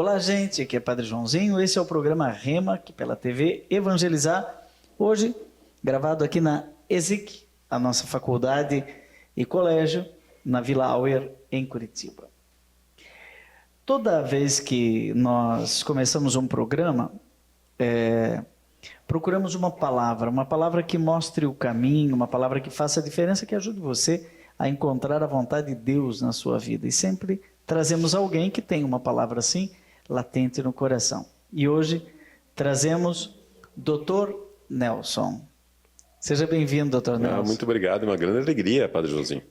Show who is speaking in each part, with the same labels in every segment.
Speaker 1: Olá, gente, aqui é Padre Joãozinho, esse é o programa Rema, aqui pela TV Evangelizar, hoje gravado aqui na ESIC, a nossa faculdade e colégio, na Vila Auer, em Curitiba. Toda vez que nós começamos um programa, procuramos uma palavra que mostre o caminho, uma palavra que faça a diferença, que ajude você a encontrar a vontade de Deus na sua vida. E sempre trazemos alguém que tem uma palavra assim, latente no coração. E hoje trazemos Dr. Nelson. Seja bem-vindo, Dr. Nelson.
Speaker 2: Muito obrigado, é uma grande alegria, Padre Joãozinho.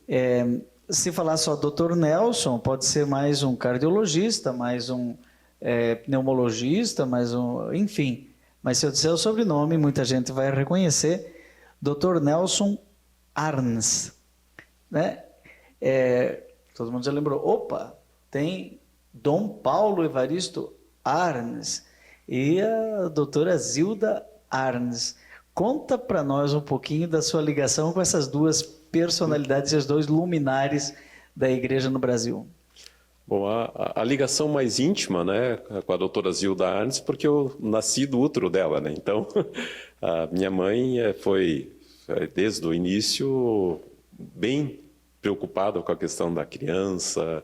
Speaker 1: Se falar só Dr. Nelson, pode ser mais um cardiologista, mais um pneumologista, mais um... enfim. Mas se eu disser o sobrenome, muita gente vai reconhecer. Dr. Nelson Arns. Né? Todo mundo já lembrou. Opa, tem Dom Paulo Evaristo Arns e a doutora Zilda Arns. Conta para nós um pouquinho da sua ligação com essas duas personalidades e os dois luminares da igreja no Brasil.
Speaker 2: Bom, a ligação mais íntima, né, com a doutora Zilda Arns, porque eu nasci do útero dela, né? Então, a minha mãe foi, desde o início, bem preocupada com a questão da criança,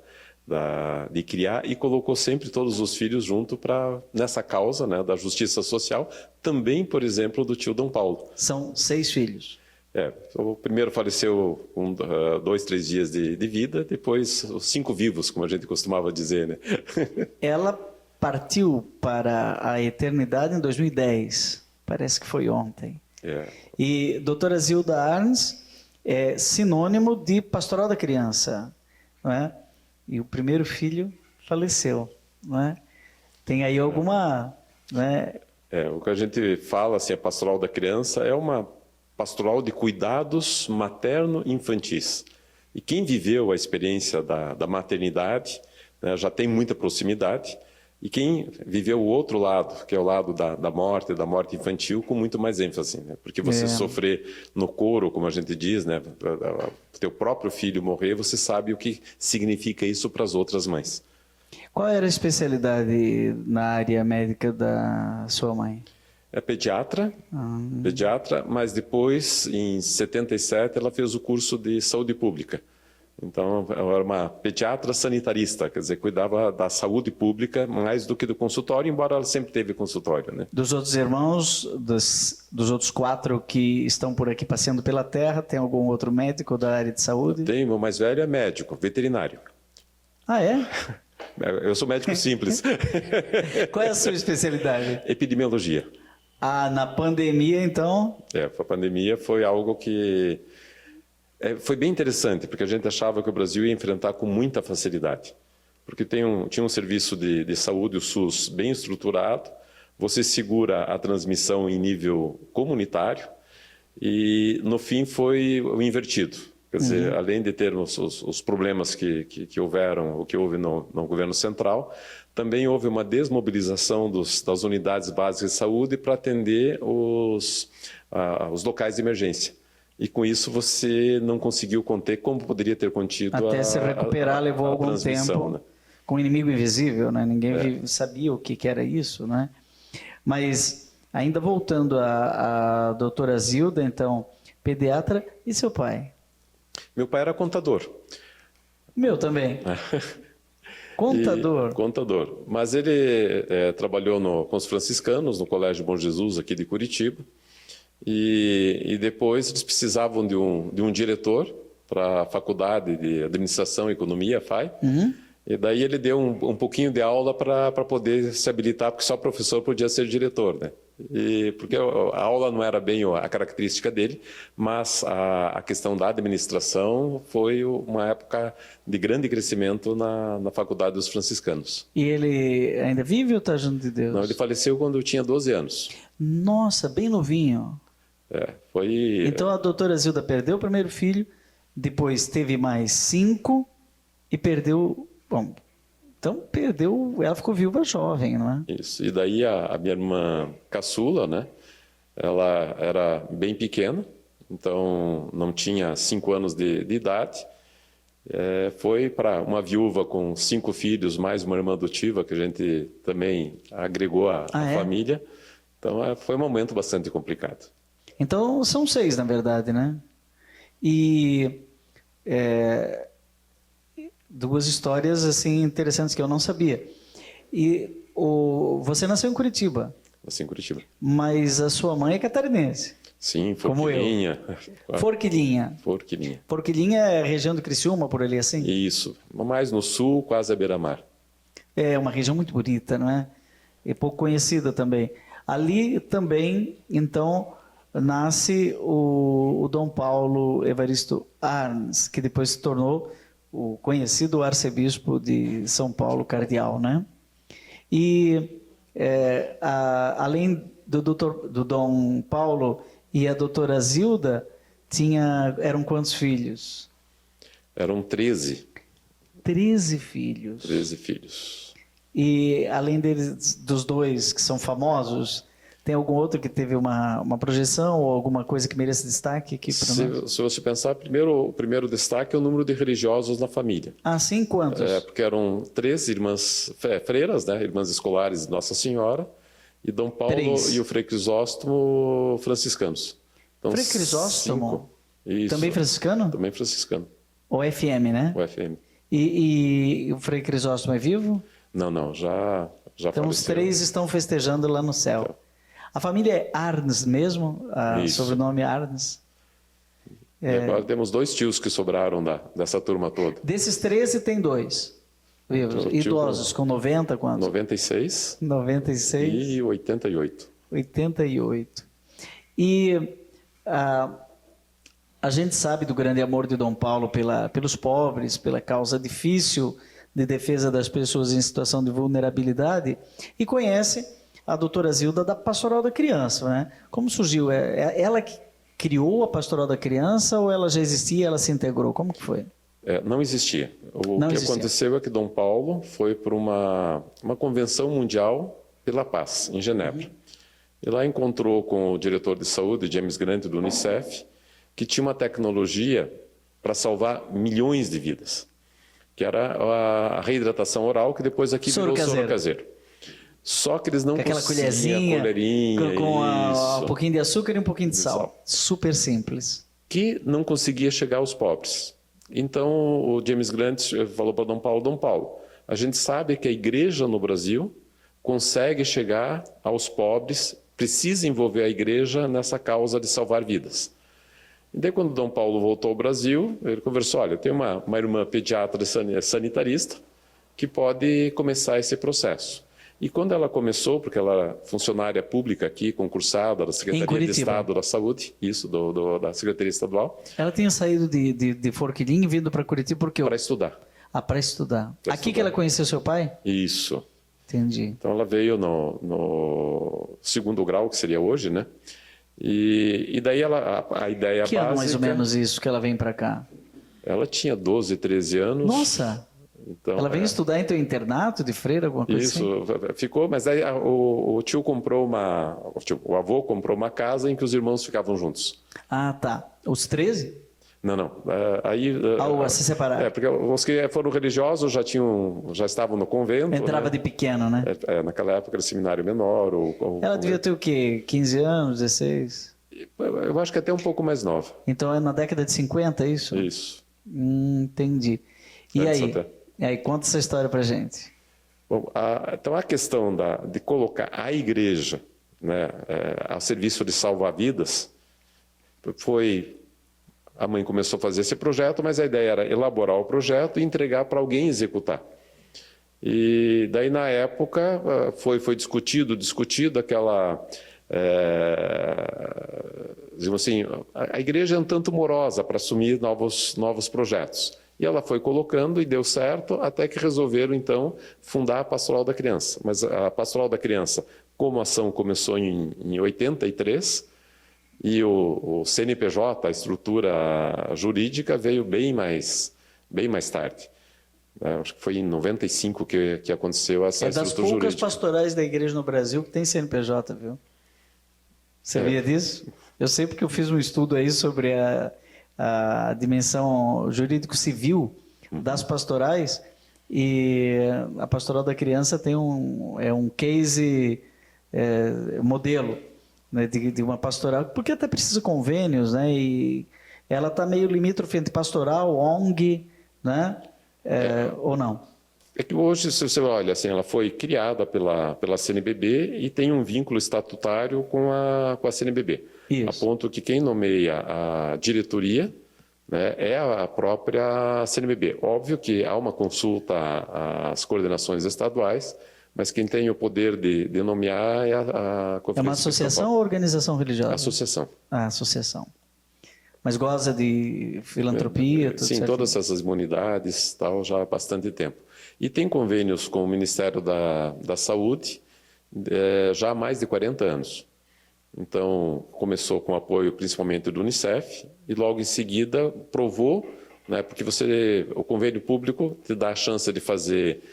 Speaker 2: de criar, e colocou sempre todos os filhos junto nessa causa, né, da justiça social, também, por exemplo, do tio Dom Paulo.
Speaker 1: São 6 filhos.
Speaker 2: O primeiro faleceu com 2, 3 dias de vida, depois os 5 vivos, como a gente costumava dizer, né?
Speaker 1: Ela partiu para a eternidade em 2010, parece que foi ontem. E doutora Zilda Arns é sinônimo de pastoral da criança, não é? E o primeiro filho faleceu, não é? Tem aí alguma... Não é?
Speaker 2: O que a gente fala, assim, a pastoral da criança é uma pastoral de cuidados materno-infantis. E quem viveu a experiência da maternidade, né, já tem muita proximidade, e quem viveu o outro lado, que é o lado da morte infantil, com muito mais ênfase, né? Porque você sofrer no couro, como a gente diz, né, teu próprio filho morrer, você sabe o que significa isso para as outras mães.
Speaker 1: Qual era a especialidade na área médica da sua mãe?
Speaker 2: É pediatra, mas depois, em 77, ela fez o curso de saúde pública. Então, ela era uma pediatra sanitarista, quer dizer, cuidava da saúde pública mais do que do consultório, embora ela sempre teve consultório, né?
Speaker 1: Dos outros irmãos, dos outros 4 que estão por aqui passeando pela terra, tem algum outro médico da área de saúde?
Speaker 2: Tem, o mais velho é médico, veterinário.
Speaker 1: Ah, é?
Speaker 2: Eu sou médico simples.
Speaker 1: Qual é a sua especialidade?
Speaker 2: Epidemiologia.
Speaker 1: Ah, na pandemia, então?
Speaker 2: A pandemia foi algo que... foi bem interessante, porque a gente achava que o Brasil ia enfrentar com muita facilidade. Porque tinha um serviço de saúde, o SUS, bem estruturado, você segura a transmissão em nível comunitário, e no fim foi o invertido. Quer dizer, além de termos os problemas que houveram, o que houve no governo central, também houve uma desmobilização das unidades básicas de saúde para atender os locais de emergência. E com isso você não conseguiu conter como poderia ter contido
Speaker 1: até se recuperar levou algum tempo,
Speaker 2: né?
Speaker 1: Com o inimigo invisível, né? Ninguém sabia o que era isso, né? Mas, ainda voltando à doutora Zilda, então, pediatra, e seu pai?
Speaker 2: Meu pai era contador.
Speaker 1: Meu também. Contador?
Speaker 2: Contador. Mas ele trabalhou com os franciscanos, no Colégio Bom Jesus, aqui de Curitiba. E depois eles precisavam de um diretor para a Faculdade de Administração e Economia, FAI. E daí ele deu um pouquinho de aula para poder se habilitar, porque só professor podia ser diretor, né? Porque a aula não era bem a característica dele, mas a questão da administração foi uma época de grande crescimento na Faculdade dos Franciscanos.
Speaker 1: E ele ainda vive ou está junto de Deus?
Speaker 2: Não, ele faleceu quando eu tinha 12 anos.
Speaker 1: Nossa, bem novinho.
Speaker 2: Foi...
Speaker 1: Então a doutora Zilda perdeu o primeiro filho, depois teve mais 5 e perdeu... Bom, então perdeu, ela ficou viúva jovem, não é?
Speaker 2: Isso, e daí a minha irmã caçula, né? Ela era bem pequena, então não tinha 5 anos de idade, Foi para uma viúva com 5 filhos, mais uma irmã adotiva, que a gente também agregou à família. Então, foi um momento bastante complicado.
Speaker 1: Então, são 6, na verdade, né? E 2 histórias assim interessantes que eu não sabia. E você nasceu em Curitiba.
Speaker 2: Nasci em Curitiba.
Speaker 1: Mas a sua mãe é catarinense.
Speaker 2: Sim,
Speaker 1: Forquilinha.
Speaker 2: Forquilinha.
Speaker 1: Forquilinha é a região de Criciúma, por ali assim?
Speaker 2: Isso. Mais no sul, quase à beira-mar.
Speaker 1: É uma região muito bonita, não é? E pouco conhecida também. Ali também, então, nasce o Dom Paulo Evaristo Arns, que depois se tornou o conhecido arcebispo de São Paulo, cardeal, né? E além do Dom Paulo e a doutora Zilda, eram quantos filhos?
Speaker 2: Eram 13.
Speaker 1: 13 filhos.
Speaker 2: 13 filhos.
Speaker 1: E além dos 2 que são famosos, tem algum outro que teve uma projeção ou alguma coisa que mereça destaque aqui para nós?
Speaker 2: Se você pensar, o primeiro destaque é o número de religiosos na família.
Speaker 1: Ah, sim? Quantos?
Speaker 2: Porque eram 3 irmãs freiras, né? Irmãs escolares de Nossa Senhora, e Dom Paulo
Speaker 1: 3.
Speaker 2: e o Frei Crisóstomo franciscanos. Então,
Speaker 1: Frei Crisóstomo?
Speaker 2: 5. Isso.
Speaker 1: Também franciscano?
Speaker 2: Também franciscano.
Speaker 1: O FM, né?
Speaker 2: O FM.
Speaker 1: E o Frei Crisóstomo é vivo?
Speaker 2: Não, já
Speaker 1: então
Speaker 2: faleceu.
Speaker 1: Os 3 estão festejando lá no céu. A família é Arns mesmo? Sobrenome Arns?
Speaker 2: Agora temos 2 tios que sobraram dessa turma toda.
Speaker 1: Desses 13 tem 2 vivos. Idosos, com 90 quantos?
Speaker 2: 96.
Speaker 1: 96.
Speaker 2: E 88.
Speaker 1: 88. E a gente sabe do grande amor de Dom Paulo pelos pobres, pela causa difícil de defesa das pessoas em situação de vulnerabilidade, e conhece a doutora Zilda da Pastoral da Criança, né? Como surgiu? Ela que criou a Pastoral da Criança ou ela já existia e ela se integrou? Como que foi?
Speaker 2: Não existia. O que aconteceu é que Dom Paulo foi para uma convenção mundial pela paz, em Genebra. E lá encontrou com o diretor de saúde, James Grant, do Unicef, que tinha uma tecnologia para salvar milhões de vidas, que era a reidratação oral, que depois aqui virou soro caseiro. Só que eles não
Speaker 1: aquela colherzinha, com um pouquinho de açúcar e um pouquinho de sal. Super simples.
Speaker 2: Que não conseguia chegar aos pobres. Então o James Grant falou para Dom Paulo, a gente sabe que a igreja no Brasil consegue chegar aos pobres, precisa envolver a igreja nessa causa de salvar vidas. E daí quando Dom Paulo voltou ao Brasil, ele conversou, olha, eu tenho uma irmã pediatra sanitarista que pode começar esse processo. E quando ela começou, porque ela era funcionária pública aqui, concursada da Secretaria de Estado da Saúde, isso, da Secretaria Estadual.
Speaker 1: Ela tinha saído de Forquilinha e vindo para Curitiba por quê?
Speaker 2: Para estudar.
Speaker 1: Para estudar. Aqui que ela conheceu seu pai?
Speaker 2: Isso.
Speaker 1: Entendi.
Speaker 2: Então ela veio no 2º grau, que seria hoje, né? E daí a ideia básica...
Speaker 1: Que ano mais ou menos isso que ela vem para cá?
Speaker 2: Ela tinha 12, 13 anos.
Speaker 1: Nossa! Então, ela veio estudar em teu internato de freira, alguma coisa assim?
Speaker 2: Isso, ficou, mas aí o tio comprou o avô comprou uma casa em que os irmãos ficavam juntos.
Speaker 1: Ah, tá. Os 13?
Speaker 2: Não. Aí
Speaker 1: se separaram.
Speaker 2: Porque os que foram religiosos já estavam no convento.
Speaker 1: Entrava, né? De pequeno, né?
Speaker 2: Naquela época era seminário menor.
Speaker 1: Ela devia ter o quê? 15 anos, 16?
Speaker 2: Eu acho que até um pouco mais nova.
Speaker 1: Então é na década de 50, é isso?
Speaker 2: Isso.
Speaker 1: Entendi. E aí, conta essa história pra gente.
Speaker 2: Bom, então a questão de colocar a igreja, né, a serviço de salvar vidas, a mãe começou a fazer esse projeto, mas a ideia era elaborar o projeto e entregar para alguém executar. E daí na época foi discutido aquela... digamos assim, a igreja é um tanto morosa para assumir novos projetos. E ela foi colocando e deu certo, até que resolveram, então, fundar a Pastoral da Criança. Mas a Pastoral da Criança, como ação, começou em 83, e o CNPJ, a estrutura jurídica, veio bem mais tarde. Acho que foi em 95 que aconteceu essa estrutura jurídica. É das poucas
Speaker 1: pastorais da igreja no Brasil que tem CNPJ, viu? Você sabia disso? Eu sei porque eu fiz um estudo aí sobre a dimensão jurídico-civil das pastorais, e a Pastoral da Criança tem um case modelo, né, de uma pastoral, porque até precisa de convênios, né, e ela está meio limítrofe entre pastoral, ONG, né, ou não?
Speaker 2: É que hoje, se você olha, assim, ela foi criada pela CNBB e tem um vínculo estatutário com a CNBB. Isso. A ponto que quem nomeia a diretoria, né, é a própria CNBB. Óbvio que há uma consulta às coordenações estaduais, mas quem tem o poder de nomear é a Conferência.
Speaker 1: É uma associação ou organização religiosa?
Speaker 2: Associação.
Speaker 1: Ah, associação. Mas goza de filantropia? Tudo
Speaker 2: sim, certinho. Todas essas imunidades, tal, já há bastante tempo. E tem convênios com o Ministério da Saúde já há mais de 40 anos. Então, começou com apoio principalmente do Unicef e logo em seguida provou, né, porque o convênio público te dá a chance de fazer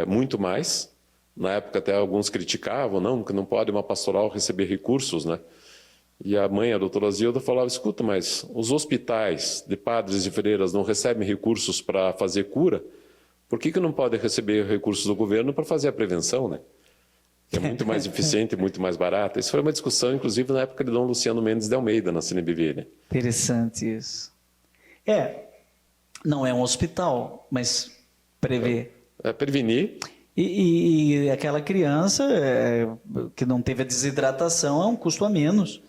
Speaker 2: muito mais. Na época até alguns criticavam, não, que não pode uma pastoral receber recursos, né? E a mãe, a doutora Zilda, falava, escuta, mas os hospitais de padres e freiras não recebem recursos para fazer cura? Por que não podem receber recursos do governo para fazer a prevenção, né? Que é muito mais eficiente e muito mais barata. Isso foi uma discussão, inclusive, na época de Dom Luciano Mendes de Almeida, na CNBB, né?
Speaker 1: Interessante isso. Não é um hospital, mas prevê.
Speaker 2: Prevenir.
Speaker 1: E aquela criança que não teve a desidratação é um custo a menos,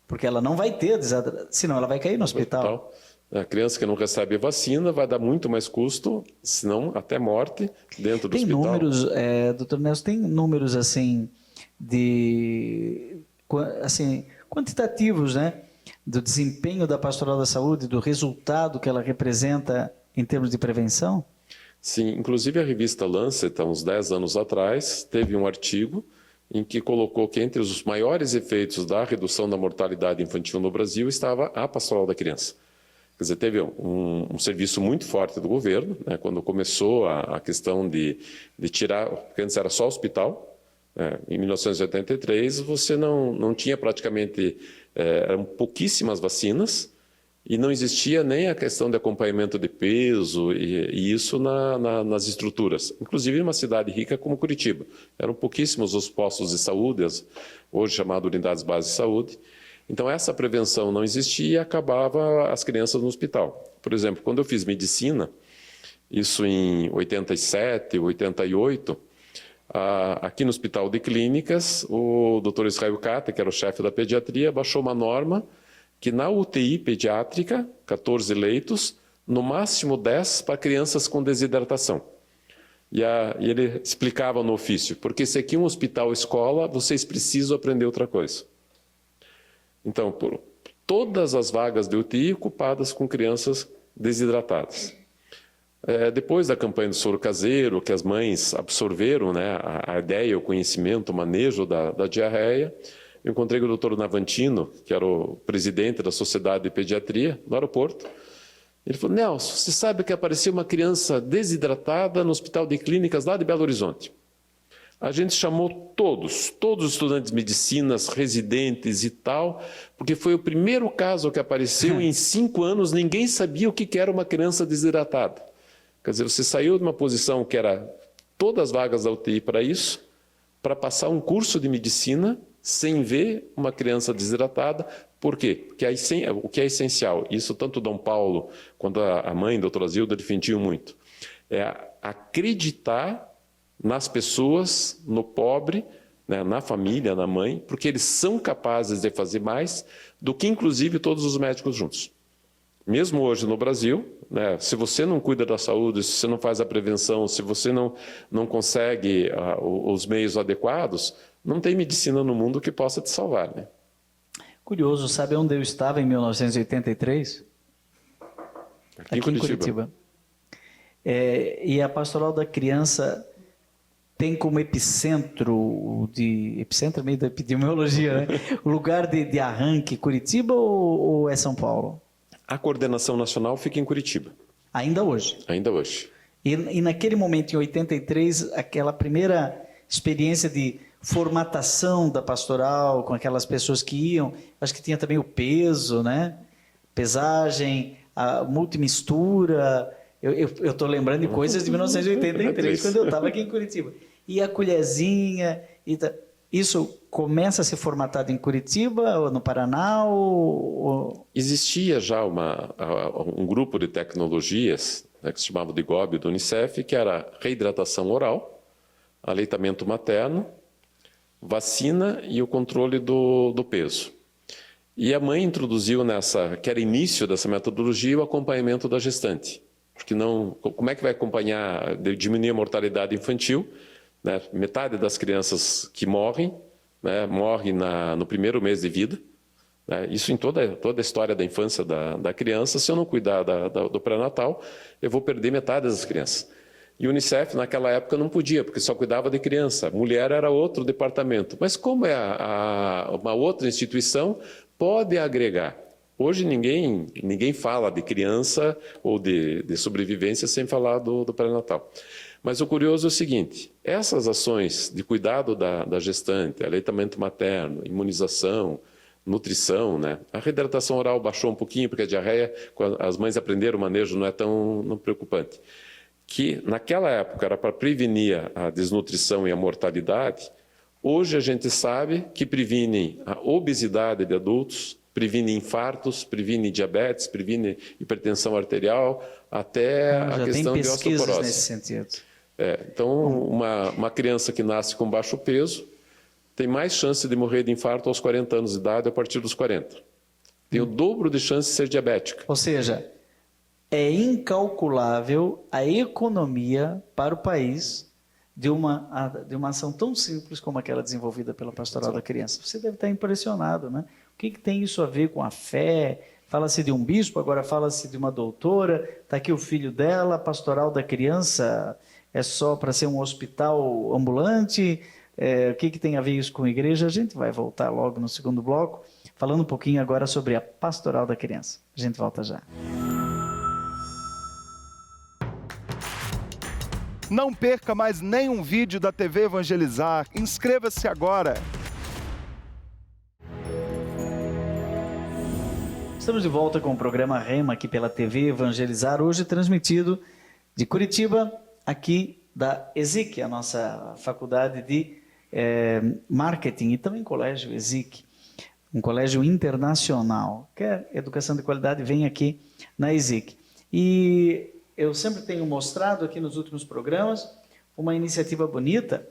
Speaker 1: porque ela não vai ter a desidratação, senão ela vai cair no hospital.
Speaker 2: A criança que não recebe vacina vai dar muito mais custo, senão até morte, dentro do hospital.
Speaker 1: Tem números, doutor Nelson, tem números assim, quantitativos, né, do desempenho da Pastoral da Saúde, do resultado que ela representa em termos de prevenção?
Speaker 2: Sim, inclusive a revista Lancet, há uns 10 anos atrás, teve um artigo em que colocou que entre os maiores efeitos da redução da mortalidade infantil no Brasil estava a Pastoral da Criança. Quer dizer, teve um serviço muito forte do governo, né, quando começou a questão de tirar, porque antes era só hospital, em 1983 você não tinha praticamente, eram pouquíssimas vacinas e não existia nem a questão de acompanhamento de peso e isso nas estruturas, inclusive em uma cidade rica como Curitiba. Eram pouquíssimos os postos de saúde, hoje chamadas unidades básicas de saúde. Então, essa prevenção não existia e acabava as crianças no hospital. Por exemplo, quando eu fiz medicina, isso em 87, 88, aqui no Hospital de Clínicas, o Dr. Israel Kate, que era o chefe da pediatria, baixou uma norma que na UTI pediátrica, 14 leitos, no máximo 10 para crianças com desidratação. E ele explicava no ofício, porque se aqui é um hospital-escola, vocês precisam aprender outra coisa. Então, todas as vagas de UTI ocupadas com crianças desidratadas. Depois da campanha do soro caseiro, que as mães absorveram, né, a ideia, o conhecimento, o manejo da diarreia, eu encontrei com o Dr. Navantino, que era o presidente da Sociedade de Pediatria, no aeroporto. Ele falou, Nelson, você sabe que apareceu uma criança desidratada no Hospital de Clínicas lá de Belo Horizonte. A gente chamou todos os estudantes de medicinas, residentes e tal, porque foi o primeiro caso que apareceu em 5 anos, ninguém sabia o que era uma criança desidratada. Quer dizer, você saiu de uma posição que era todas as vagas da UTI para isso, para passar um curso de medicina sem ver uma criança desidratada. Por quê? Porque o que é essencial, isso tanto Dom Paulo quanto a mãe, a doutora Zilda, defendiam muito, é acreditar nas pessoas, no pobre, né, na família, na mãe, porque eles são capazes de fazer mais do que, inclusive, todos os médicos juntos. Mesmo hoje no Brasil, né, se você não cuida da saúde, se você não faz a prevenção, se você não consegue os meios adequados, não tem medicina no mundo que possa te salvar, né?
Speaker 1: Curioso, sabe onde eu estava em 1983? Aqui em Curitiba. E a Pastoral da Criança tem como epicentro meio da epidemiologia, né? O lugar de arranque Curitiba ou é São Paulo?
Speaker 2: A coordenação nacional fica em Curitiba.
Speaker 1: Ainda hoje?
Speaker 2: Ainda hoje.
Speaker 1: E naquele momento, em 83, aquela primeira experiência de formatação da pastoral, com aquelas pessoas que iam, acho que tinha também o peso, né? Pesagem, a multimistura, Eu estou lembrando de coisas de 1983, quando eu estava aqui em Curitiba. E a colherzinha, isso começa a ser formatado em Curitiba ou no Paraná?
Speaker 2: Existia já um grupo de tecnologias, né, que se chamava de IGOB, do Unicef, que era reidratação oral, aleitamento materno, vacina e o controle do peso. E a mãe introduziu que era início dessa metodologia, o acompanhamento da gestante. Porque como é que vai acompanhar, diminuir a mortalidade infantil? Né? Metade das crianças que morrem, né, morrem no primeiro mês de vida. Né? Isso em toda a história da infância da criança. Se eu não cuidar do pré-natal, eu vou perder metade das crianças. E o Unicef, naquela época, não podia, porque só cuidava de criança. Mulher era outro departamento. Mas como é uma outra instituição, pode agregar. Hoje ninguém fala de criança ou de sobrevivência sem falar do pré-natal. Mas o curioso é o seguinte, essas ações de cuidado da gestante, aleitamento materno, imunização, nutrição, né? A reidratação oral baixou um pouquinho, porque a diarreia, as mães aprenderam o manejo, não é tão preocupante. Que naquela época era para prevenir a desnutrição e a mortalidade, hoje a gente sabe que previnem a obesidade de adultos, previne infartos, previne diabetes, previne hipertensão arterial, até a questão de osteoporose.
Speaker 1: Nesse sentido.
Speaker 2: Então, uma criança que nasce com baixo peso tem mais chance de morrer de infarto aos 40 anos de idade a partir dos 40. Tem o dobro de chance de ser diabética.
Speaker 1: Ou seja, é incalculável a economia para o país de uma ação tão simples como aquela desenvolvida pela Pastoral da Criança. Você deve estar impressionado, né? O que tem isso a ver com a fé? Fala-se de um bispo, agora fala-se de uma doutora, está aqui o filho dela, a Pastoral da Criança é só para ser um hospital ambulante? O que tem a ver isso com a igreja? A gente vai voltar logo no segundo bloco, falando um pouquinho agora sobre a Pastoral da Criança. A gente volta já.
Speaker 3: Não perca mais nenhum vídeo da TV Evangelizar. Inscreva-se agora.
Speaker 1: Estamos de volta com o programa Rema aqui pela TV Evangelizar, hoje transmitido de Curitiba, aqui da ESIC, a nossa faculdade de marketing e também colégio ESIC, um colégio internacional. Quer educação de qualidade, vem aqui na ESIC. E eu sempre tenho mostrado aqui nos últimos programas uma iniciativa bonita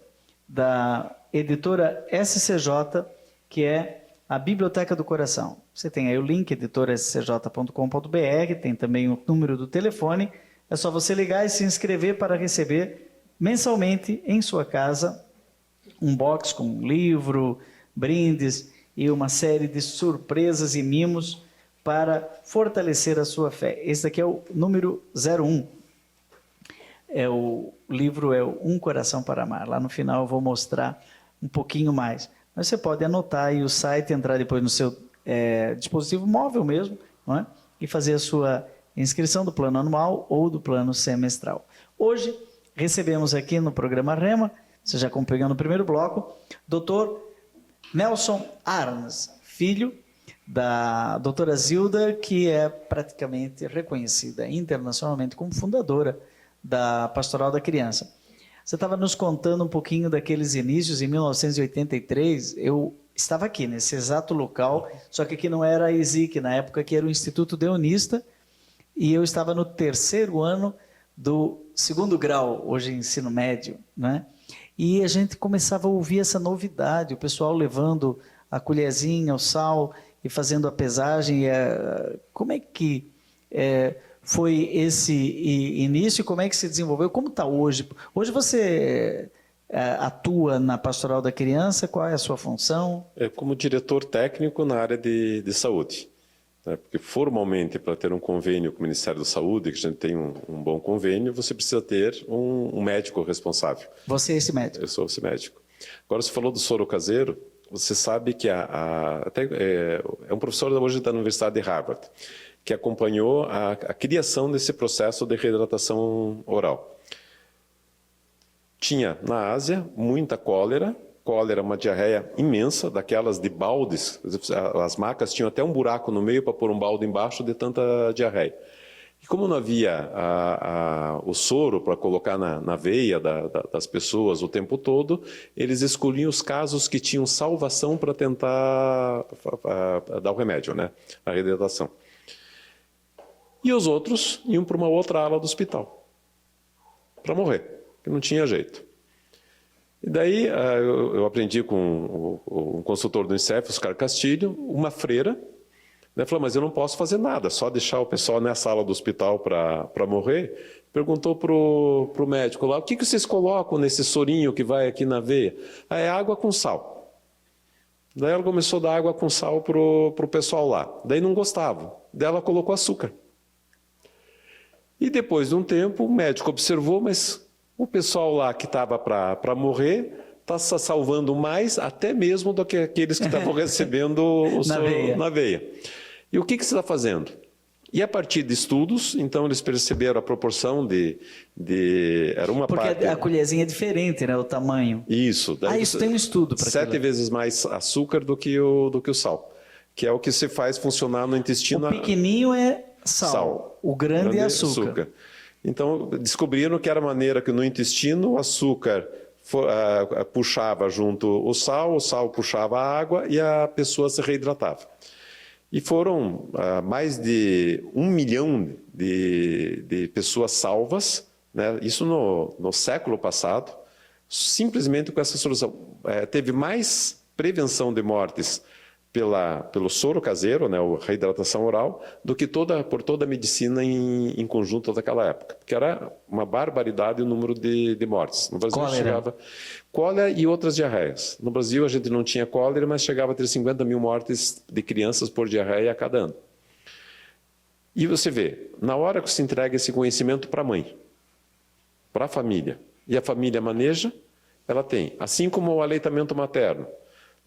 Speaker 1: da editora SCJ, que é a Biblioteca do Coração. Você tem aí o link, editorasscj.com.br, tem também o número do telefone. É só você ligar e se inscrever para receber mensalmente em sua casa um box com um livro, brindes e uma série de surpresas e mimos para fortalecer a sua fé. Esse daqui é o número 01. O livro é o Um Coração para Amar. Lá no final eu vou mostrar um pouquinho mais. Mas você pode anotar aí o site, entrar depois no seu dispositivo móvel mesmo, não é? E fazer a sua inscrição do plano anual ou do plano semestral. Hoje recebemos aqui no programa Rema, você já acompanhou no primeiro bloco, Dr. Nelson Arns, filho da doutora Zilda, que é praticamente reconhecida internacionalmente como fundadora da Pastoral da Criança. Você estava nos contando um pouquinho daqueles inícios, em 1983, eu estava aqui, nesse exato local, só que aqui não era a ESIC, na época que era o Instituto Deonista, e eu estava no terceiro ano do segundo grau, hoje ensino médio, né? E a gente começava a ouvir essa novidade, o pessoal levando a colherzinha, o sal e fazendo a pesagem. Como é que foi esse início e como é que se desenvolveu? Como está hoje? Hoje você atua na Pastoral da Criança, qual é a sua função?
Speaker 2: Como diretor técnico na área de saúde. Porque formalmente, para ter um convênio com o Ministério da Saúde, que a gente tem um bom convênio, você precisa ter um médico responsável.
Speaker 1: Você é esse médico?
Speaker 2: Eu sou esse médico. Agora, você falou do soro caseiro, você sabe que é um professor hoje da Universidade de Harvard, que acompanhou a criação desse processo de reidratação oral. Tinha na Ásia muita cólera, uma diarreia imensa, daquelas de baldes, as macas tinham até um buraco no meio para pôr um balde embaixo de tanta diarreia. E como não havia o soro para colocar na veia das pessoas o tempo todo, eles escolhiam os casos que tinham salvação para tentar dar o remédio, né? A reidratação. E os outros iam para uma outra ala do hospital, para morrer, que não tinha jeito. E daí eu aprendi com o consultor do INCEF, Oscar Castilho, uma freira, né, falou, mas eu não posso fazer nada, só deixar o pessoal nessa ala do hospital para morrer. Perguntou para o médico lá, o que vocês colocam nesse sorinho que vai aqui na veia? É água com sal. Daí ela começou a dar água com sal para o pessoal lá. Daí não gostavam. Daí ela colocou açúcar. E depois de um tempo, o médico observou, mas o pessoal lá que estava para morrer está salvando mais, até mesmo do que aqueles que estavam recebendo o soro na veia. E o que você está fazendo? E a partir de estudos, então eles perceberam a proporção era uma
Speaker 1: porque
Speaker 2: parte...
Speaker 1: a colherzinha é diferente, né? O tamanho.
Speaker 2: Isso.
Speaker 1: Isso tem um estudo para
Speaker 2: 7 vezes mais açúcar do que o sal, que é o que se faz funcionar no intestino.
Speaker 1: O pequenininho é sal. O grande é açúcar.
Speaker 2: Então, descobriram que era a maneira que no intestino o açúcar puxava junto o sal puxava a água e a pessoa se reidratava. E foram mais de 1 milhão de pessoas salvas, né? Isso no século passado, simplesmente com essa solução. Teve mais prevenção de mortes pelo soro caseiro, né, a reidratação oral, do que por toda a medicina em conjunto daquela época. Porque era uma barbaridade o número de mortes. No Brasil chegava cólera e outras diarreias. No Brasil a gente não tinha cólera, mas chegava a ter 50 mil mortes de crianças por diarreia a cada ano. E você vê, na hora que se entrega esse conhecimento para a mãe, para a família, e a família maneja, ela tem, assim como o aleitamento materno.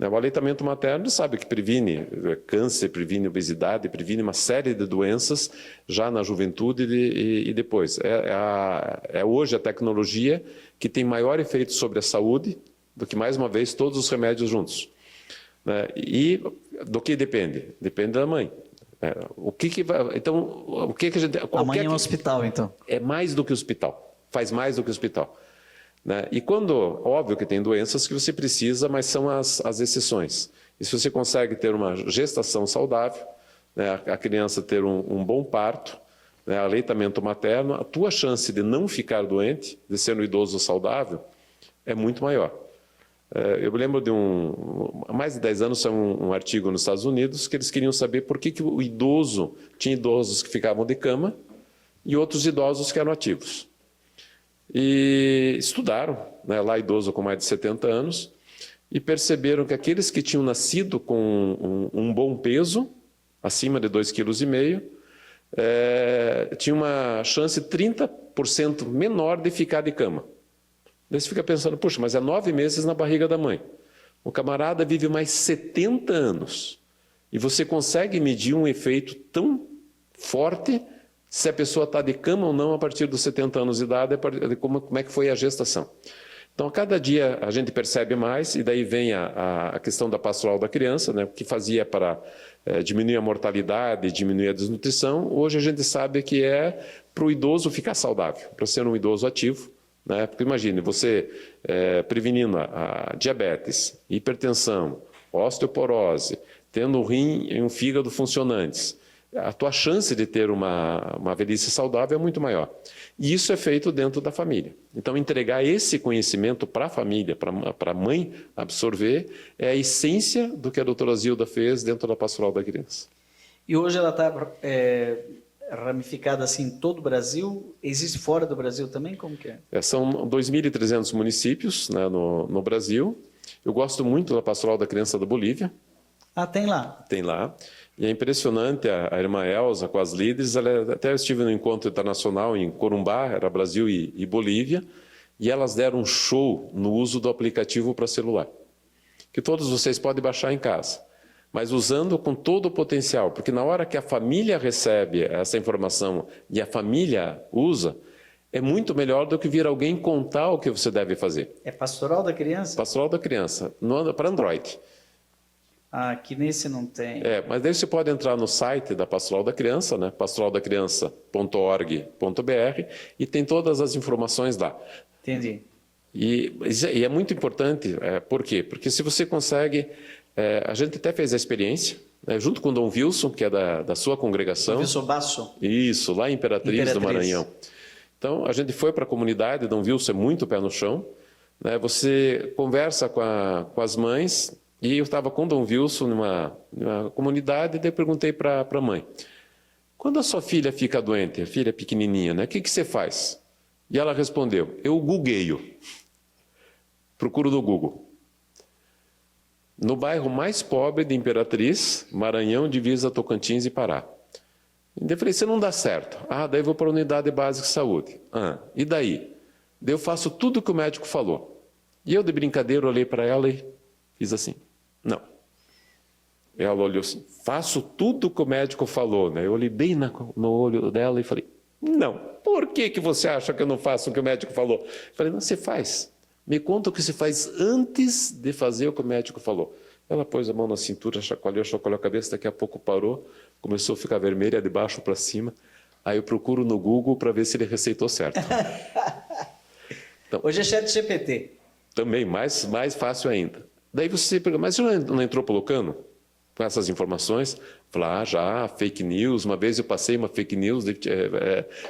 Speaker 2: O aleitamento materno sabe que previne câncer, previne obesidade, previne uma série de doenças já na juventude e depois. É hoje a tecnologia que tem maior efeito sobre a saúde do que, mais uma vez, todos os remédios juntos. E do que depende? Depende da mãe. Então, o que a gente...
Speaker 1: A mãe é um hospital, então.
Speaker 2: É mais do que hospital. Faz mais do que hospital. E quando, óbvio que tem doenças que você precisa, mas são as exceções. E se você consegue ter uma gestação saudável, a criança ter um bom parto, aleitamento materno, a tua chance de não ficar doente, de ser um idoso saudável, é muito maior. Eu me lembro de há mais de 10 anos, saiu um artigo nos Estados Unidos, que eles queriam saber por que o idoso, tinha idosos que ficavam de cama e outros idosos que eram ativos. E estudaram, lá idoso com mais de 70 anos, e perceberam que aqueles que tinham nascido com um bom peso, acima de 2,5 kg, tinham uma chance 30% menor de ficar de cama. Daí você fica pensando, puxa, mas é 9 meses na barriga da mãe. O camarada vive mais 70 anos. E você consegue medir um efeito tão forte se a pessoa está de cama ou não a partir dos 70 anos de idade, como é que foi a gestação. Então, a cada dia a gente percebe mais, e daí vem a questão da pastoral da criança, né, que fazia para diminuir a mortalidade, diminuir a desnutrição. Hoje a gente sabe que é para o idoso ficar saudável, para ser um idoso ativo. Porque imagine, você prevenindo a diabetes, hipertensão, osteoporose, tendo um rim e um fígado funcionantes, a tua chance de ter uma velhice saudável é muito maior. E isso é feito dentro da família. Então, entregar esse conhecimento para a família, para a mãe absorver, é a essência do que a doutora Zilda fez dentro da pastoral da criança.
Speaker 1: E hoje ela está ramificada assim em todo o Brasil? Existe fora do Brasil também? Como que é?
Speaker 2: São 2.300 municípios, né, no Brasil. Eu gosto muito da pastoral da criança da Bolívia.
Speaker 1: Ah, tem lá?
Speaker 2: Tem lá. E é impressionante, a irmã Elza, com as líderes, até eu estive no encontro internacional em Corumbá, era Brasil e Bolívia, e elas deram um show no uso do aplicativo para celular, que todos vocês podem baixar em casa, mas usando com todo o potencial, porque na hora que a família recebe essa informação e a família usa, é muito melhor do que vir alguém contar o que você deve fazer.
Speaker 1: É pastoral da criança?
Speaker 2: Pastoral da criança, para Android.
Speaker 1: Ah, aqui nesse não tem.
Speaker 2: Mas daí você pode entrar no site da Pastoral da Criança, né? pastoraldacriança.org.br, e tem todas as informações lá.
Speaker 1: Entendi.
Speaker 2: E é muito importante, por quê? Porque se você consegue, a gente até fez a experiência, né, junto com o Dom Wilson, que é da sua congregação.
Speaker 1: Wilson Basso.
Speaker 2: Isso, lá em Imperatriz do Maranhão. Então, a gente foi para a comunidade, Dom Wilson é muito pé no chão, né? Você conversa com as mães, e eu estava com o Dom Wilson numa comunidade, e daí eu perguntei para a mãe, quando a sua filha fica doente, a filha pequenininha, né, o que você faz? E ela respondeu, eu googleio, procuro no Google. No bairro mais pobre de Imperatriz, Maranhão, divisa Tocantins e Pará. E daí eu falei, você não dá certo. Ah, daí eu vou para a unidade básica de saúde. Ah, e daí? Daí eu faço tudo o que o médico falou. E eu, de brincadeira, olhei para ela e fiz assim, não. Ela olhou assim, faço tudo o que o médico falou, né? Eu olhei bem no olho dela e falei, não. Por que você acha que eu não faço o que o médico falou? Eu falei, não, você faz. Me conta o que você faz antes de fazer o que o médico falou. Ela pôs a mão na cintura, chacoalhou a cabeça, daqui a pouco parou, começou a ficar vermelha de baixo para cima. Aí eu procuro no Google para ver se ele receitou certo.
Speaker 1: Então, hoje é ChatGPT.
Speaker 2: Também, mais fácil ainda. Daí você pergunta, mas você não entrou colocando com essas informações? Falar, já, fake news. Uma vez eu passei uma fake news,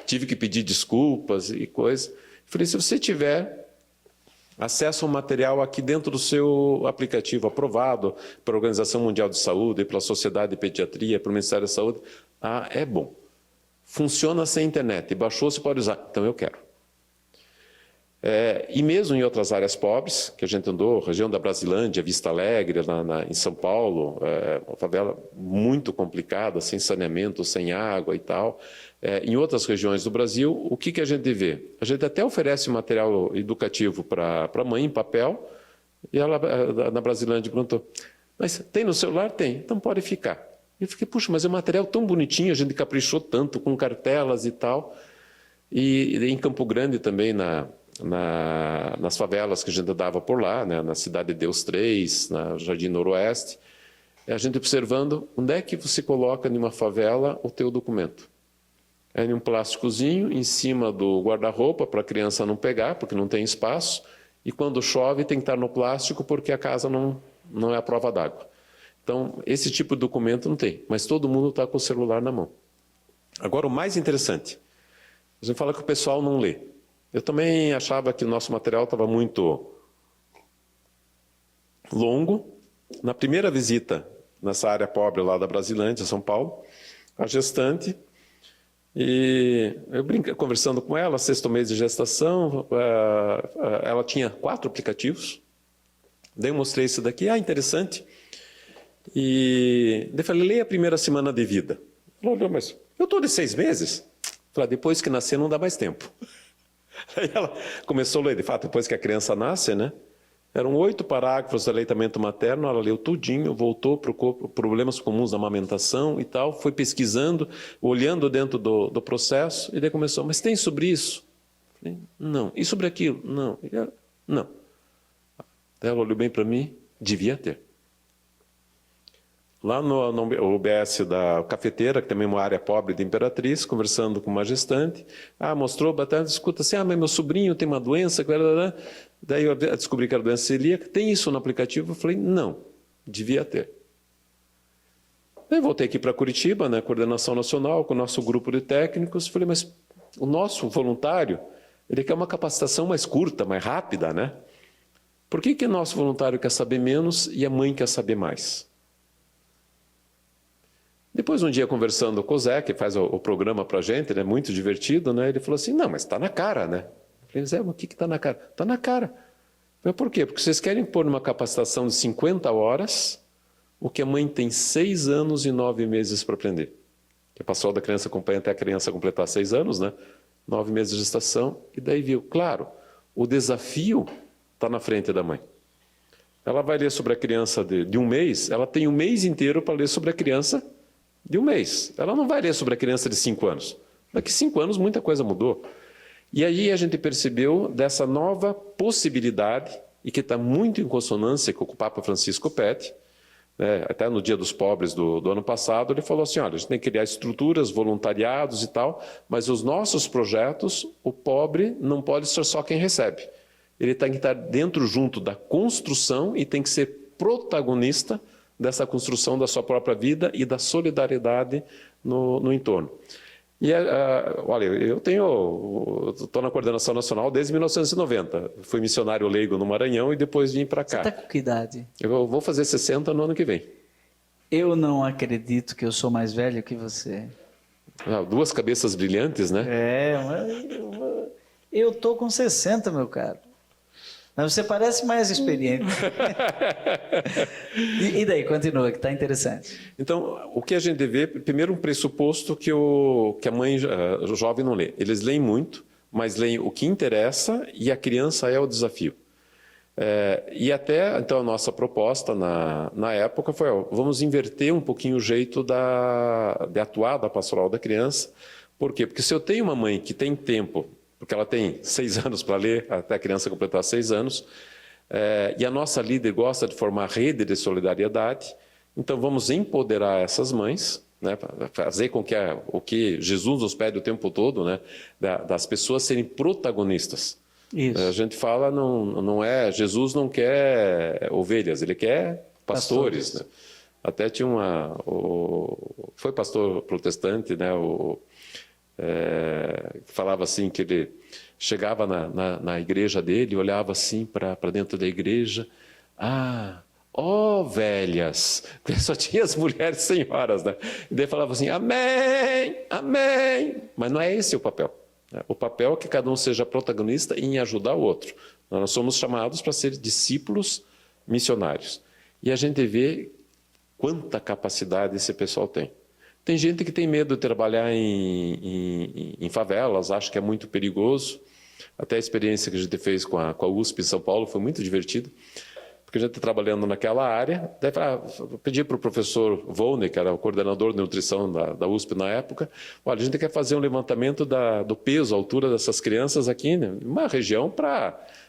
Speaker 2: tive que pedir desculpas e coisa. Falei, se você tiver acesso ao material aqui dentro do seu aplicativo aprovado pela Organização Mundial de Saúde, pela Sociedade de Pediatria, pelo Ministério da Saúde, é bom. Funciona sem internet, baixou, você pode usar. Então eu quero. E mesmo em outras áreas pobres, que a gente andou, região da Brasilândia, Vista Alegre, em São Paulo, uma favela muito complicada, sem saneamento, sem água e tal. Em outras regiões do Brasil, o que a gente vê? A gente até oferece material educativo para a mãe em papel, e ela, na Brasilândia, perguntou, mas tem no celular? Tem, então pode ficar. Eu fiquei, puxa, mas é um material tão bonitinho, a gente caprichou tanto, com cartelas e tal. E em Campo Grande também, nas favelas que a gente andava por lá, né, na Cidade de Deus 3, na Jardim Noroeste, a gente observando onde é que você coloca numa favela o teu documento. É em um plásticozinho em cima do guarda-roupa para a criança não pegar, porque não tem espaço, e quando chove tem que estar no plástico porque a casa não é a prova d'água. Então, esse tipo de documento não tem, mas todo mundo está com o celular na mão. Agora, o mais interessante, a gente fala que o pessoal não lê. Eu também achava que o nosso material estava muito longo. Na primeira visita nessa área pobre lá da Brasilândia, São Paulo, a gestante, e eu conversando com ela, 6º mês de gestação, ela tinha 4 aplicativos. Daí eu mostrei isso daqui, interessante. E daí eu falei, leia a primeira semana de vida. Ela olhou, mas eu estou de 6 meses? Falei, depois que nascer não dá mais tempo. Aí ela começou a ler, de fato, depois que a criança nasce, né? Eram 8 parágrafos de aleitamento materno, ela leu tudinho, voltou para problemas comuns da amamentação e tal, foi pesquisando, olhando dentro do processo, e daí começou, mas tem sobre isso? Falei, não. E sobre aquilo? Não. Não. Daí ela olhou bem para mim, devia ter. Lá no UBS da Cafeteira, que também é uma área pobre de Imperatriz, conversando com uma gestante, mostrou, escuta assim, mas meu sobrinho tem uma doença, daí eu descobri que era doença celíaca, tem isso no aplicativo? Eu falei, não, devia ter. Daí voltei aqui para Curitiba, na coordenação nacional, com o nosso grupo de técnicos, falei, mas o nosso voluntário, ele quer uma capacitação mais curta, mais rápida, né? Por que o nosso voluntário quer saber menos e a mãe quer saber mais? Depois, um dia, conversando com o Zé, que faz o programa para a gente, ele é muito divertido, né? Ele falou assim, não, mas está na cara, né? Eu falei, Zé, mas o que está na cara? Está na cara. Mas por quê? Porque vocês querem pôr numa capacitação de 50 horas o que a mãe tem 6 anos e 9 meses para aprender. Que a pastoral da criança acompanha até a criança completar 6 anos, né? 9 meses de gestação, e daí viu, claro, o desafio está na frente da mãe. Ela vai ler sobre a criança de 1 mês, ela tem 1 mês inteiro para ler sobre a criança de 1 mês. Ela não vai ler sobre a criança de 5 anos. Daqui 5 anos muita coisa mudou. E aí a gente percebeu dessa nova possibilidade, e que está muito em consonância com o que o Papa Francisco pede, né, até no Dia dos Pobres do ano passado, ele falou assim, olha, a gente tem que criar estruturas, voluntariados e tal, mas os nossos projetos, o pobre não pode ser só quem recebe. Ele tem que estar dentro, junto da construção e tem que ser protagonista dessa construção da sua própria vida e da solidariedade no entorno. E, olha, eu estou na Coordenação Nacional desde 1990. Fui missionário leigo no Maranhão e depois vim para cá.
Speaker 1: Você está com que idade?
Speaker 2: Eu vou fazer 60 no ano que vem.
Speaker 1: Eu não acredito que eu sou mais velho que você.
Speaker 2: Duas cabeças brilhantes, né?
Speaker 1: Eu estou com 60, meu caro. Mas você parece mais experiente. E daí, continua, que está interessante.
Speaker 2: Então, o que a gente vê, primeiro um pressuposto que a mãe o jovem não lê. Eles leem muito, mas leem o que interessa e a criança é o desafio. E até, então, a nossa proposta na época foi, vamos inverter um pouquinho o jeito de atuar da pastoral da criança. Por quê? Porque se eu tenho uma mãe que tem tempo, porque ela tem 6 anos para ler, até a criança completar 6 anos, e a nossa líder gosta de formar rede de solidariedade, então vamos empoderar essas mães, né, fazer com que o que Jesus nos pede o tempo todo, né, das pessoas serem protagonistas.
Speaker 1: Isso.
Speaker 2: A gente fala, Jesus não quer ovelhas, ele quer pastores. Né? Até tinha foi pastor protestante, né, falava assim que ele chegava na igreja dele, olhava assim para dentro da igreja, velhas, porque só tinha as mulheres senhoras, né? E daí falava assim, amém, amém, mas não é esse o papel. O papel é que cada um seja protagonista em ajudar o outro. Nós somos chamados para ser discípulos missionários. E a gente vê quanta capacidade esse pessoal tem. Tem gente que tem medo de trabalhar em favelas, acha que é muito perigoso. Até a experiência que a gente fez com a USP em São Paulo foi muito divertida, porque a gente está trabalhando naquela área. Daí pedi para o professor Volney, que era o coordenador de nutrição da USP na época, olha, a gente quer fazer um levantamento do peso, a altura dessas crianças aqui, né, uma região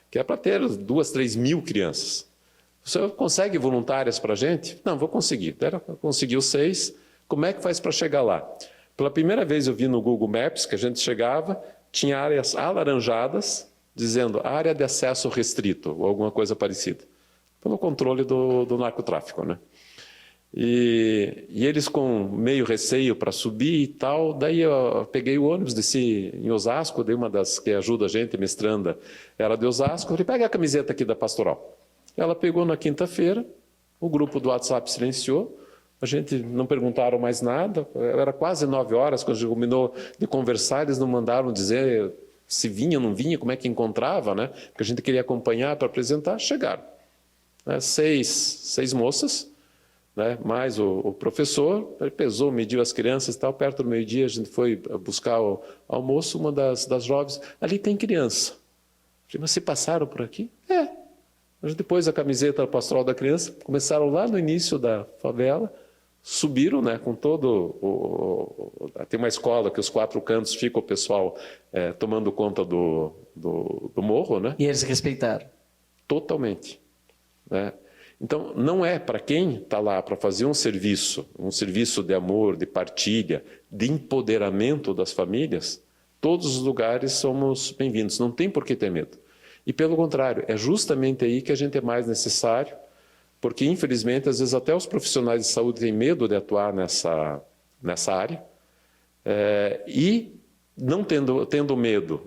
Speaker 2: que é para ter 2, 3 mil crianças. Você consegue voluntárias para a gente? Não, vou conseguir. Conseguiu 6. Como é que faz para chegar lá? Pela primeira vez eu vi no Google Maps que a gente chegava, tinha áreas alaranjadas, dizendo área de acesso restrito, ou alguma coisa parecida, pelo controle do narcotráfico, né? E eles com meio receio para subir e tal, daí eu peguei o ônibus, desci em Osasco, daí uma das que ajuda a gente, mestranda, era de Osasco, eu falei, pega a camiseta aqui da pastoral. Ela pegou na quinta-feira, o grupo do WhatsApp silenciou, a gente não perguntaram mais nada, era quase 9 horas, quando a gente combinou de conversar, eles não mandaram dizer se vinha ou não vinha, como é que encontrava, né? Porque a gente queria acompanhar para apresentar, chegaram. 6 moças, né? Mais o professor, ele pesou, mediu as crianças e tal, perto do meio-dia a gente foi buscar o almoço, uma das jovens, ali tem criança. Eu falei, mas se passaram por aqui? A gente pôs a camiseta pastoral da criança, começaram lá no início da favela, subiram, né, com tem uma escola que os 4 cantos fica o pessoal tomando conta do morro, né?
Speaker 1: E eles respeitaram?
Speaker 2: Totalmente. Né? Então, não é para quem está lá para fazer um serviço de amor, de partilha, de empoderamento das famílias, todos os lugares somos bem-vindos, não tem por que ter medo. E pelo contrário, é justamente aí que a gente é mais necessário, porque, infelizmente, às vezes até os profissionais de saúde têm medo de atuar nessa área, e não tendo medo.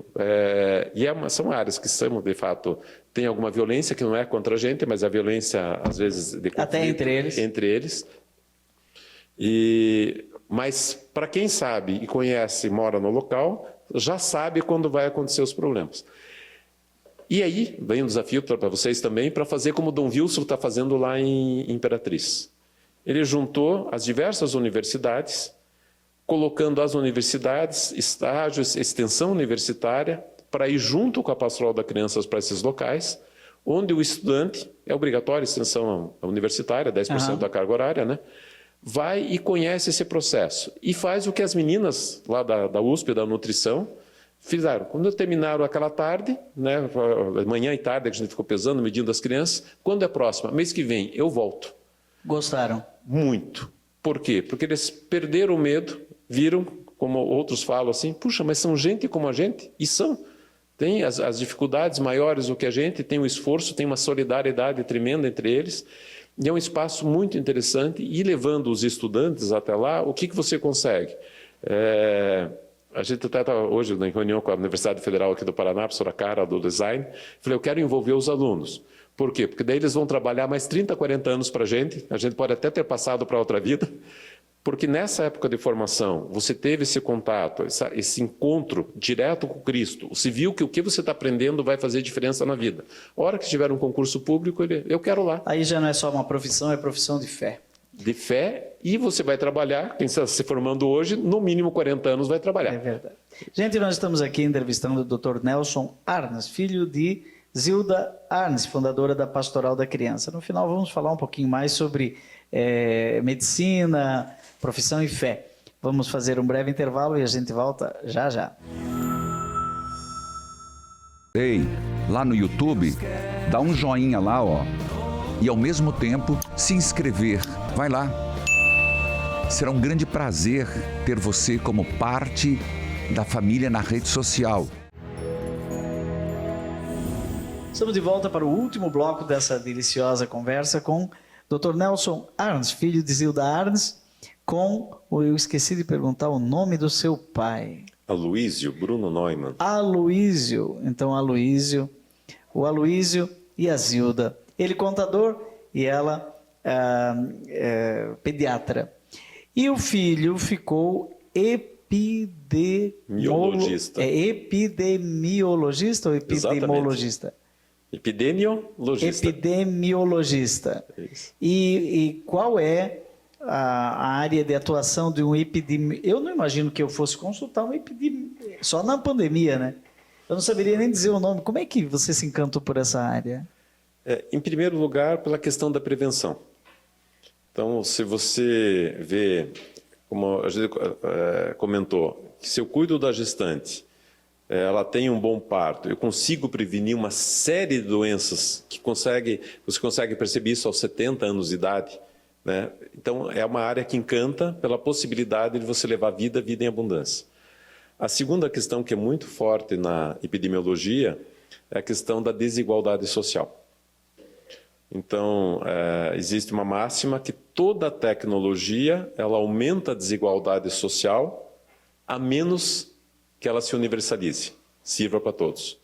Speaker 2: São áreas que são, de fato, tem alguma violência que não é contra a gente, mas a violência, às vezes, de conflito,
Speaker 1: até entre eles.
Speaker 2: Mas, para quem sabe e conhece, mora no local, já sabe quando vai acontecer os problemas. E aí, vem um desafio para vocês também, para fazer como o Dom Wilson está fazendo lá em Imperatriz. Ele juntou as diversas universidades, colocando as universidades, estágios, extensão universitária, para ir junto com a pastoral da criança para esses locais, onde o estudante, é obrigatório extensão universitária, 10% da carga horária, né? Vai e conhece esse processo. E faz o que as meninas lá da USP, da nutrição, fizeram. Quando terminaram aquela tarde, né, manhã e tarde, que a gente ficou pesando, medindo as crianças, quando é próxima? Mês que vem, eu volto.
Speaker 1: Gostaram?
Speaker 2: Muito. Por quê? Porque eles perderam o medo, viram, como outros falam assim, puxa, mas são gente como a gente? E são. Tem as dificuldades maiores do que a gente, tem um esforço, tem uma solidariedade tremenda entre eles. E é um espaço muito interessante. E levando os estudantes até lá, o que você consegue? A gente até está hoje em reunião com a Universidade Federal aqui do Paraná, a professora Cara, do design. Falei, eu quero envolver os alunos. Por quê? Porque daí eles vão trabalhar mais 30, 40 anos para a gente pode até ter passado para outra vida, porque nessa época de formação, você teve esse contato, esse encontro direto com Cristo, você viu que o que você está aprendendo vai fazer diferença na vida. A hora que tiver um concurso público, eu quero lá.
Speaker 1: Aí já não é só uma profissão, é profissão de fé.
Speaker 2: De fé, e você vai trabalhar, quem está se formando hoje, no mínimo 40 anos vai trabalhar.
Speaker 1: É verdade. Gente, nós estamos aqui entrevistando o Dr. Nelson Arnes, filho de Zilda Arnes, fundadora da Pastoral da Criança. No final vamos falar um pouquinho mais sobre medicina, profissão e fé. Vamos fazer um breve intervalo e a gente volta já já.
Speaker 4: Ei, lá no YouTube, dá um joinha lá, ó. E ao mesmo tempo se inscrever. Vai lá. Será um grande prazer ter você como parte da família na rede social.
Speaker 1: Estamos de volta para o último bloco dessa deliciosa conversa com Dr. Nelson Arnes, filho de Zilda Arnes, eu esqueci de perguntar o nome do seu pai.
Speaker 2: Aloísio Bruno Neumann.
Speaker 1: Aloísio. Então, o Aloísio e a Zilda. Ele contador e ela pediatra. E o filho ficou
Speaker 2: epidemiologista.
Speaker 1: Epidemiologista ou epidemiologista?
Speaker 2: Epidemiologista.
Speaker 1: Epidemiologista. E qual é a área de atuação de um epidemiologista? Eu não imagino que eu fosse consultar um epidemiologista, só na pandemia, né? Eu não saberia nem dizer o nome. Como é que você se encantou por essa área?
Speaker 2: Em primeiro lugar, pela questão da prevenção. Então, se você vê, como a gente comentou, que se eu cuido da gestante, ela tem um bom parto, eu consigo prevenir uma série de doenças que você consegue perceber isso aos 70 anos de idade, né? Então, é uma área que encanta pela possibilidade de você levar vida em abundância. A segunda questão que é muito forte na epidemiologia é a questão da desigualdade social. Então, existe uma máxima que toda tecnologia ela aumenta a desigualdade social, a menos que ela se universalize, sirva para todos.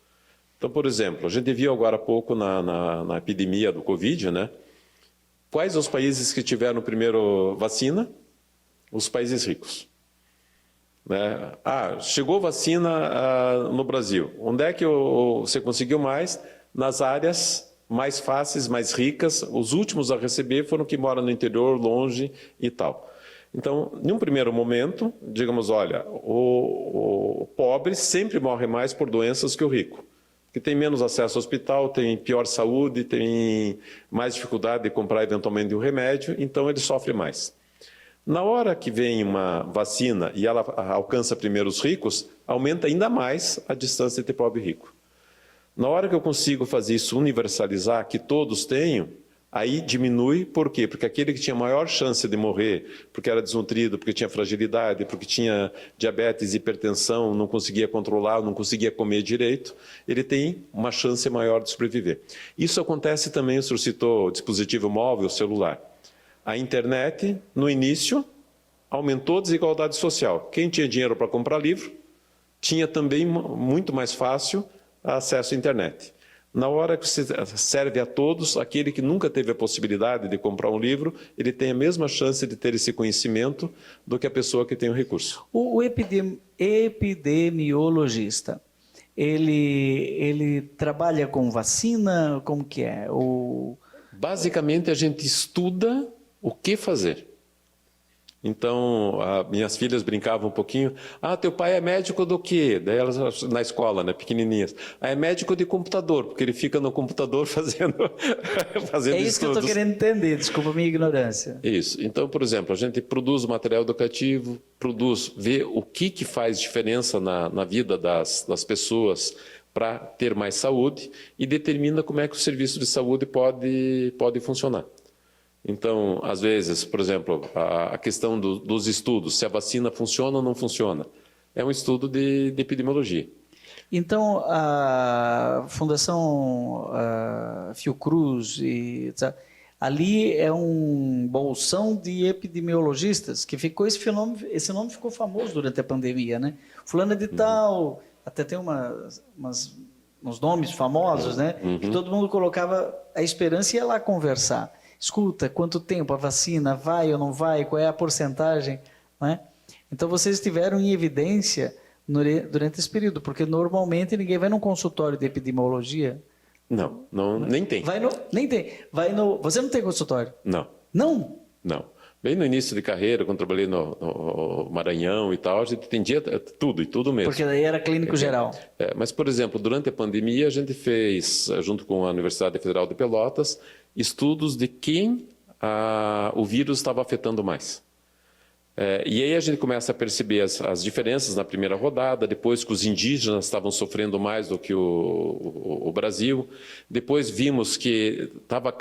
Speaker 2: Então, por exemplo, a gente viu agora há pouco na epidemia do Covid, né? Quais os países que tiveram primeiro vacina? Os países ricos. Né? Chegou vacina no Brasil. Onde é que você conseguiu mais? Nas áreas mais fáceis, mais ricas. Os últimos a receber foram que moram no interior, longe e tal. Então, em um primeiro momento, digamos, olha, o pobre sempre morre mais por doenças que o rico, que tem menos acesso ao hospital, tem pior saúde, tem mais dificuldade de comprar eventualmente um remédio, então ele sofre mais. Na hora que vem uma vacina e ela alcança primeiro os ricos, aumenta ainda mais a distância entre pobre e rico. Na hora que eu consigo fazer isso, universalizar, que todos tenham, aí diminui, por quê? Porque aquele que tinha maior chance de morrer, porque era desnutrido, porque tinha fragilidade, porque tinha diabetes, hipertensão, não conseguia controlar, não conseguia comer direito, ele tem uma chance maior de sobreviver. Isso acontece também, o senhor citou o dispositivo móvel, celular. A internet, no início, aumentou a desigualdade social. Quem tinha dinheiro para comprar livro, tinha também muito mais fácil acesso à internet. Na hora que você serve a todos, aquele que nunca teve a possibilidade de comprar um livro, ele tem a mesma chance de ter esse conhecimento do que a pessoa que tem o recurso.
Speaker 1: O epidemiologista, ele trabalha com vacina? Como que é?
Speaker 2: Basicamente, a gente estuda o que fazer. Então, minhas filhas brincavam um pouquinho. Teu pai é médico do quê? Daí elas, na escola, né, pequenininhas. É médico de computador, porque ele fica no computador fazendo estudos.
Speaker 1: É isso que eu estou querendo entender, desculpa a minha ignorância.
Speaker 2: Isso. Então, por exemplo, a gente produz material educativo, vê o que faz diferença na vida das pessoas para ter mais saúde e determina como é que o serviço de saúde pode funcionar. Então, às vezes, por exemplo, a questão dos estudos, se a vacina funciona ou não funciona, é um estudo de epidemiologia.
Speaker 1: Então, a Fundação Fiocruz, ali é um bolsão de epidemiologistas que ficou esse nome ficou famoso durante a pandemia, né? Fulano de tal, até tem uns nomes famosos, né? Que todo mundo colocava a esperança e ia lá conversar. Escuta, quanto tempo a vacina vai ou não vai, qual é a porcentagem, né? Então, vocês estiveram em evidência durante esse período, porque normalmente ninguém vai num consultório de epidemiologia.
Speaker 2: Não, nem tem.
Speaker 1: Nem tem. Você não tem consultório?
Speaker 2: Não.
Speaker 1: Não?
Speaker 2: Não. Bem no início de carreira, quando trabalhei no Maranhão e tal, a gente atendia tudo, e tudo mesmo.
Speaker 1: Porque daí era clínico geral.
Speaker 2: Mas, por exemplo, durante a pandemia, a gente fez, junto com a Universidade Federal de Pelotas, estudos de quem o vírus estava afetando mais. E aí a gente começa a perceber as diferenças na primeira rodada, depois que os indígenas estavam sofrendo mais do que o Brasil, depois vimos que estava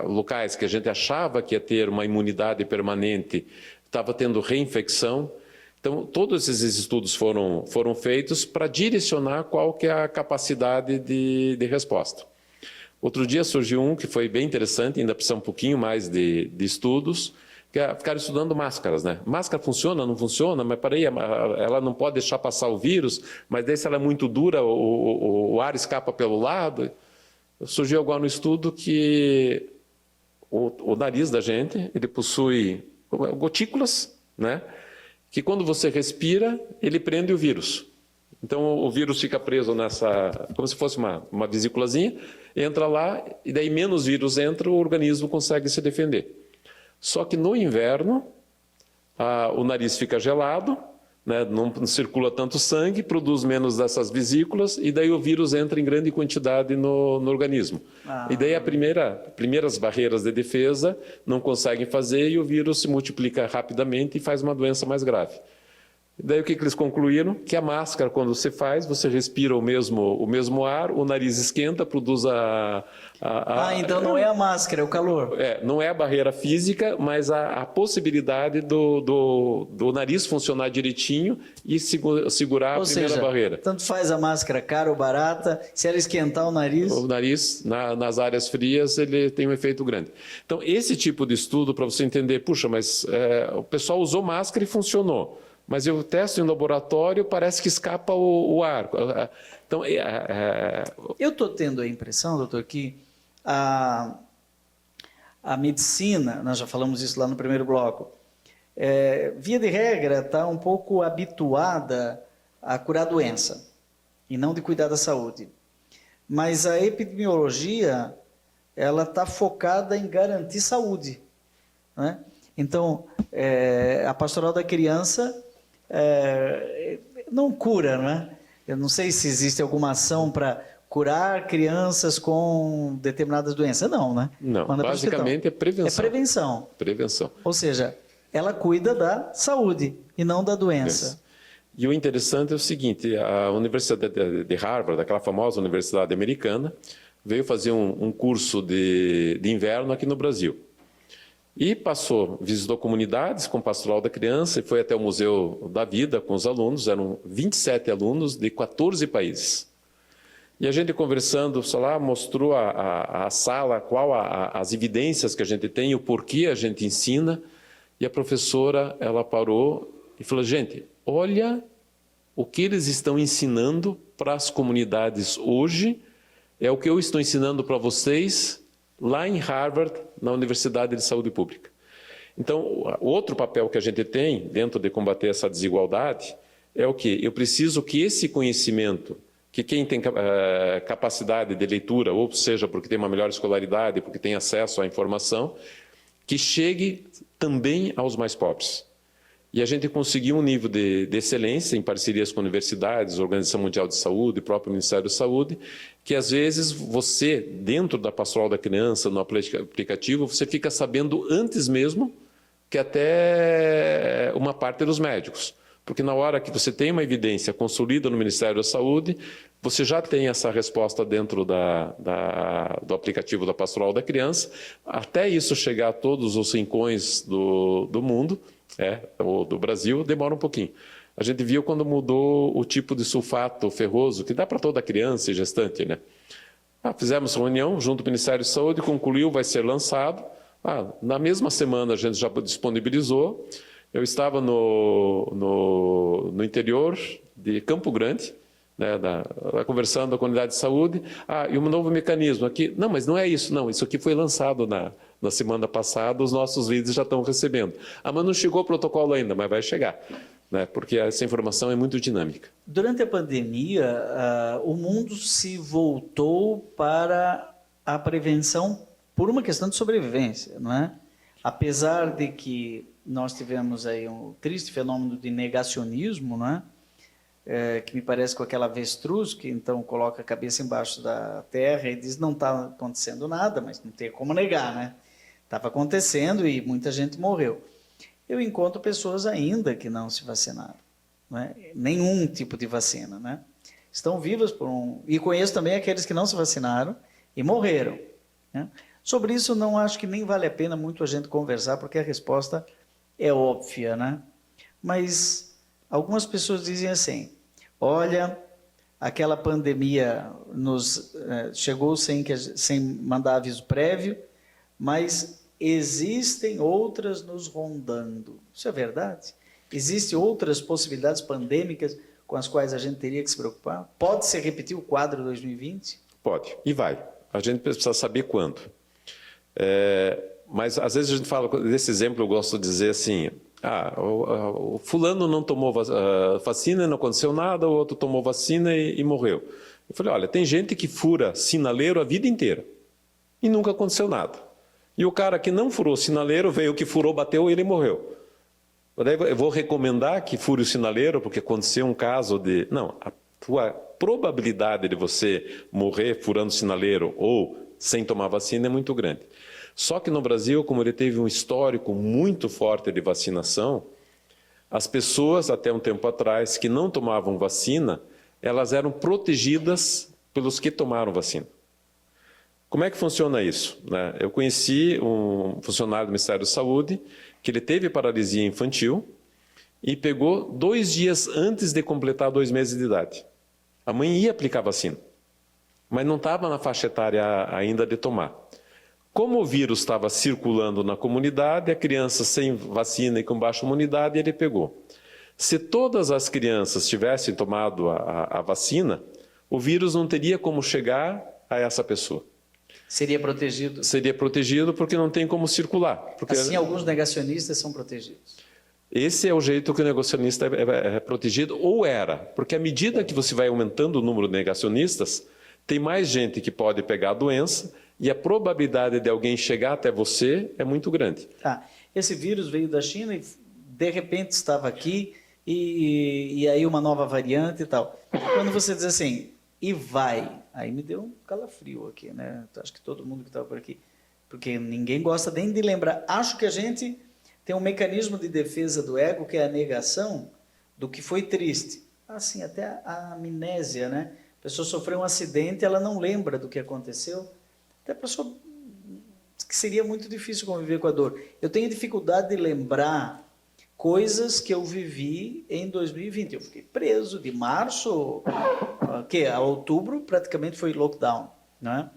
Speaker 2: locais que a gente achava que ia ter uma imunidade permanente, estava tendo reinfecção. Então, todos esses estudos foram feitos para direcionar qual que é a capacidade de resposta. Outro dia surgiu um que foi bem interessante, ainda precisa um pouquinho mais de estudos, que ficaram estudando máscaras, né? Máscara funciona, não funciona, mas peraí, ela não pode deixar passar o vírus, mas daí se ela é muito dura, o ar escapa pelo lado. Surgiu agora no estudo que o nariz da gente, ele possui gotículas, né? Que quando você respira, ele prende o vírus. Então o vírus fica preso como se fosse uma vesículazinha, entra lá, e daí menos vírus entra, o organismo consegue se defender. Só que no inverno, o nariz fica gelado, né, não circula tanto sangue, produz menos dessas vesículas, e daí o vírus entra em grande quantidade no organismo. E daí primeiras barreiras de defesa não conseguem fazer, e o vírus se multiplica rapidamente e faz uma doença mais grave. E daí o que eles concluíram? Que a máscara, quando você faz, você respira o mesmo ar, o nariz esquenta, produz
Speaker 1: então não é a máscara, é o calor.
Speaker 2: Não é a barreira física, mas a possibilidade do nariz funcionar direitinho e segurar a primeira barreira.
Speaker 1: Tanto faz a máscara cara ou barata, se ela esquentar o nariz...
Speaker 2: O nariz, nas áreas frias, ele tem um efeito grande. Então, esse tipo de estudo, para você entender, puxa, mas o pessoal usou máscara e funcionou. Mas eu testo em laboratório, parece que escapa o ar. Então,
Speaker 1: eu estou tendo a impressão, doutor, que a medicina, nós já falamos isso lá no primeiro bloco, via de regra está um pouco habituada a curar a doença e não de cuidar da saúde. Mas a epidemiologia, ela está focada em garantir saúde, né? Então, a pastoral da criança... não cura, não é? Eu não sei se existe alguma ação para curar crianças com determinadas doenças. Não, né?
Speaker 2: Não, basicamente é prevenção.
Speaker 1: É prevenção.
Speaker 2: Prevenção.
Speaker 1: Ou seja, ela cuida da saúde e não da doença.
Speaker 2: E o interessante é o seguinte, a Universidade de Harvard, aquela famosa universidade americana, veio fazer um curso de inverno aqui no Brasil. E visitou comunidades com pastoral da criança e foi até o Museu da Vida com os alunos, eram 27 alunos de 14 países. E a gente conversando, só lá mostrou a sala, as evidências que a gente tem, o porquê a gente ensina. E a professora, ela parou e falou, gente, olha o que eles estão ensinando para as comunidades hoje, é o que eu estou ensinando para vocês lá em Harvard, na Universidade de Saúde Pública. Então, o outro papel que a gente tem dentro de combater essa desigualdade é o quê? Eu preciso que esse conhecimento, que quem tem capacidade de leitura, ou seja, porque tem uma melhor escolaridade, porque tem acesso à informação, que chegue também aos mais pobres. E a gente conseguiu um nível de excelência em parcerias com universidades, Organização Mundial de Saúde, próprio Ministério da Saúde, que às vezes você, dentro da pastoral da criança, no aplicativo, você fica sabendo antes mesmo que até uma parte dos médicos. Porque na hora que você tem uma evidência consolida no Ministério da Saúde, você já tem essa resposta dentro do aplicativo da Pastoral da Criança. Até isso chegar a todos os rincões do mundo, ou do Brasil, demora um pouquinho. A gente viu quando mudou o tipo de sulfato ferroso, que dá para toda criança e gestante, né? Fizemos reunião junto ao Ministério da Saúde, concluiu, vai ser lançado. Na mesma semana a gente já disponibilizou. Eu estava no interior de Campo Grande, né, conversando com a comunidade de saúde, e um novo mecanismo aqui. Não, mas não é isso, não. Isso aqui foi lançado na semana passada, os nossos líderes já estão recebendo. Mas não chegou o protocolo ainda, mas vai chegar, né, porque essa informação é muito dinâmica.
Speaker 1: Durante a pandemia, o mundo se voltou para a prevenção por uma questão de sobrevivência, não é? Apesar de que nós tivemos aí um triste fenômeno de negacionismo, não é? Que me parece com aquela avestruz que então coloca a cabeça embaixo da terra e diz não está acontecendo nada, mas não tem como negar, né? Estava acontecendo e muita gente morreu. Eu encontro pessoas ainda que não se vacinaram, né? Nenhum tipo de vacina, né? Estão vivas e conheço também aqueles que não se vacinaram e morreram, né? Sobre isso não acho que nem vale a pena muito a gente conversar, porque a resposta é óbvia, né? Mas algumas pessoas dizem assim: olha, aquela pandemia nos chegou sem mandar aviso prévio, mas existem outras nos rondando. Isso é verdade? Existem outras possibilidades pandêmicas com as quais a gente teria que se preocupar? Pode se repetir o quadro de 2020?
Speaker 2: Pode, e vai. A gente precisa saber quando. Mas às vezes a gente fala, desse exemplo eu gosto de dizer assim: o fulano não tomou vacina e não aconteceu nada, o outro tomou vacina e morreu. Eu falei, olha, tem gente que fura sinaleiro a vida inteira e nunca aconteceu nada. E o cara que não furou sinaleiro, veio que furou, bateu e ele morreu. Daí eu vou recomendar que fure o sinaleiro, porque aconteceu um caso de... Não, a tua probabilidade de você morrer furando sinaleiro ou sem tomar vacina é muito grande. Só que no Brasil, como ele teve um histórico muito forte de vacinação, as pessoas, até um tempo atrás, que não tomavam vacina, elas eram protegidas pelos que tomaram vacina. Como é que funciona isso, né? Eu conheci um funcionário do Ministério da Saúde que ele teve paralisia infantil e pegou 2 dias antes de completar 2 meses de idade. A mãe ia aplicar vacina, mas não estava na faixa etária ainda de tomar. Como o vírus estava circulando na comunidade, a criança sem vacina e com baixa imunidade, ele pegou. Se todas as crianças tivessem tomado a vacina, o vírus não teria como chegar a essa pessoa.
Speaker 1: Seria protegido?
Speaker 2: Seria protegido porque não tem como circular. Porque
Speaker 1: assim, alguns negacionistas são protegidos.
Speaker 2: Esse é o jeito que o negacionista é protegido, ou era. Porque à medida que você vai aumentando o número de negacionistas, tem mais gente que pode pegar a doença e a probabilidade de alguém chegar até você é muito grande.
Speaker 1: Esse vírus veio da China e de repente estava aqui e aí uma nova variante e tal. Quando você diz assim, e vai, aí me deu um calafrio aqui, né? Acho que todo mundo que estava por aqui, porque ninguém gosta nem de lembrar. Acho que a gente tem um mecanismo de defesa do ego, que é a negação do que foi triste. Assim, até a amnésia, né? A pessoa sofreu um acidente, ela não lembra do que aconteceu. Até a pessoa que seria muito difícil conviver com a dor. Eu tenho dificuldade de lembrar coisas que eu vivi em 2020. Eu fiquei preso de março a outubro, praticamente foi lockdown, não é?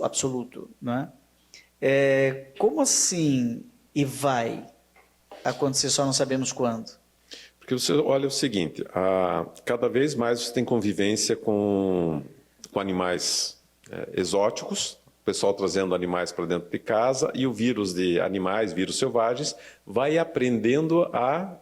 Speaker 1: Absoluto, não é? Como assim e vai acontecer, só não sabemos quando?
Speaker 2: Porque você olha o seguinte, cada vez mais você tem convivência com animais exóticos, o pessoal trazendo animais para dentro de casa, e o vírus de animais, vírus selvagens, vai aprendendo a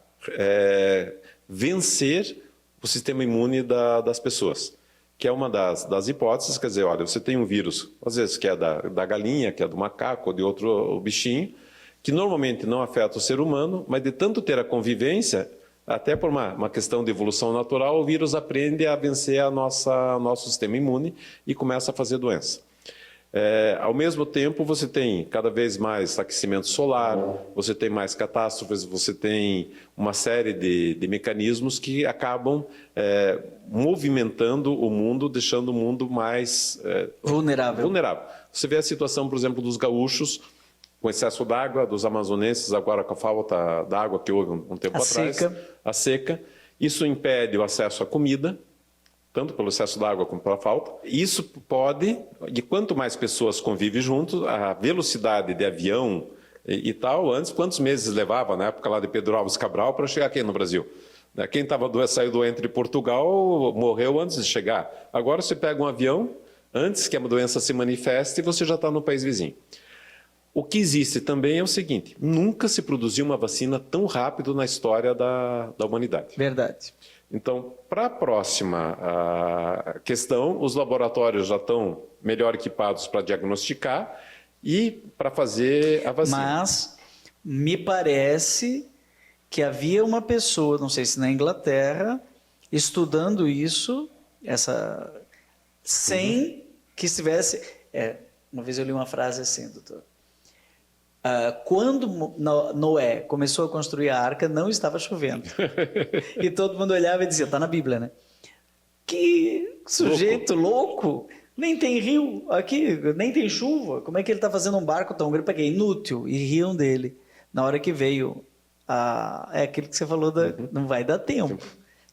Speaker 2: vencer o sistema imune das pessoas, que é uma das hipóteses. Quer dizer, olha, você tem um vírus, às vezes que é da galinha, que é do macaco, ou de outro bichinho, que normalmente não afeta o ser humano, mas de tanto ter a convivência, até por uma questão de evolução natural, o vírus aprende a vencer nosso sistema imune e começa a fazer doença. Ao mesmo tempo, você tem cada vez mais aquecimento solar, você tem mais catástrofes, você tem uma série de mecanismos que acabam movimentando o mundo, deixando o mundo mais
Speaker 1: vulnerável.
Speaker 2: Você vê a situação, por exemplo, dos gaúchos, com excesso d'água, dos amazonenses, agora com a falta d'água que houve um tempo atrás. A seca. Isso impede o acesso à comida, tanto pelo excesso d'água como pela falta. Isso pode, e quanto mais pessoas convivem juntos, a velocidade de avião e tal, antes, quantos meses levava, na época lá de Pedro Álvares Cabral, para chegar aqui no Brasil? Quem saiu doente de Portugal morreu antes de chegar. Agora você pega um avião, antes que a doença se manifeste, você já está no país vizinho. O que existe também é o seguinte, nunca se produziu uma vacina tão rápido na história da humanidade.
Speaker 1: Verdade.
Speaker 2: Então, para a próxima questão, os laboratórios já estão melhor equipados para diagnosticar e para fazer a vacina.
Speaker 1: Mas me parece que havia uma pessoa, não sei se na Inglaterra, estudando isso, sem que estivesse... uma vez eu li uma frase assim, doutor. Quando Noé começou a construir a arca, não estava chovendo. E todo mundo olhava e dizia, está na Bíblia, né? Que sujeito louco! Nem tem rio aqui, nem tem chuva. Como é que ele está fazendo um barco tão grande? Para quê? Inútil. E riam dele. Na hora que veio, aquilo que você falou, não vai dar tempo.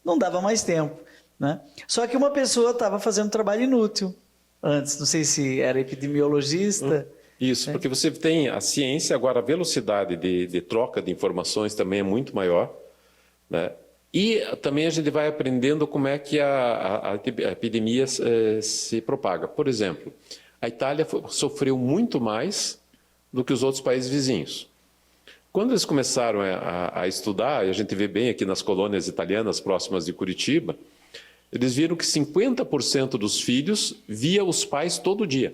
Speaker 1: Não dava mais tempo. Né? Só que uma pessoa estava fazendo um trabalho inútil antes. Não sei se era epidemiologista...
Speaker 2: Isso, porque você tem a ciência, agora a velocidade de troca de informações também é muito maior, né? E também a gente vai aprendendo como é que a epidemia se propaga. Por exemplo, a Itália sofreu muito mais do que os outros países vizinhos. Quando eles começaram a estudar, e a gente vê bem aqui nas colônias italianas próximas de Curitiba, eles viram que 50% dos filhos via os pais todo dia.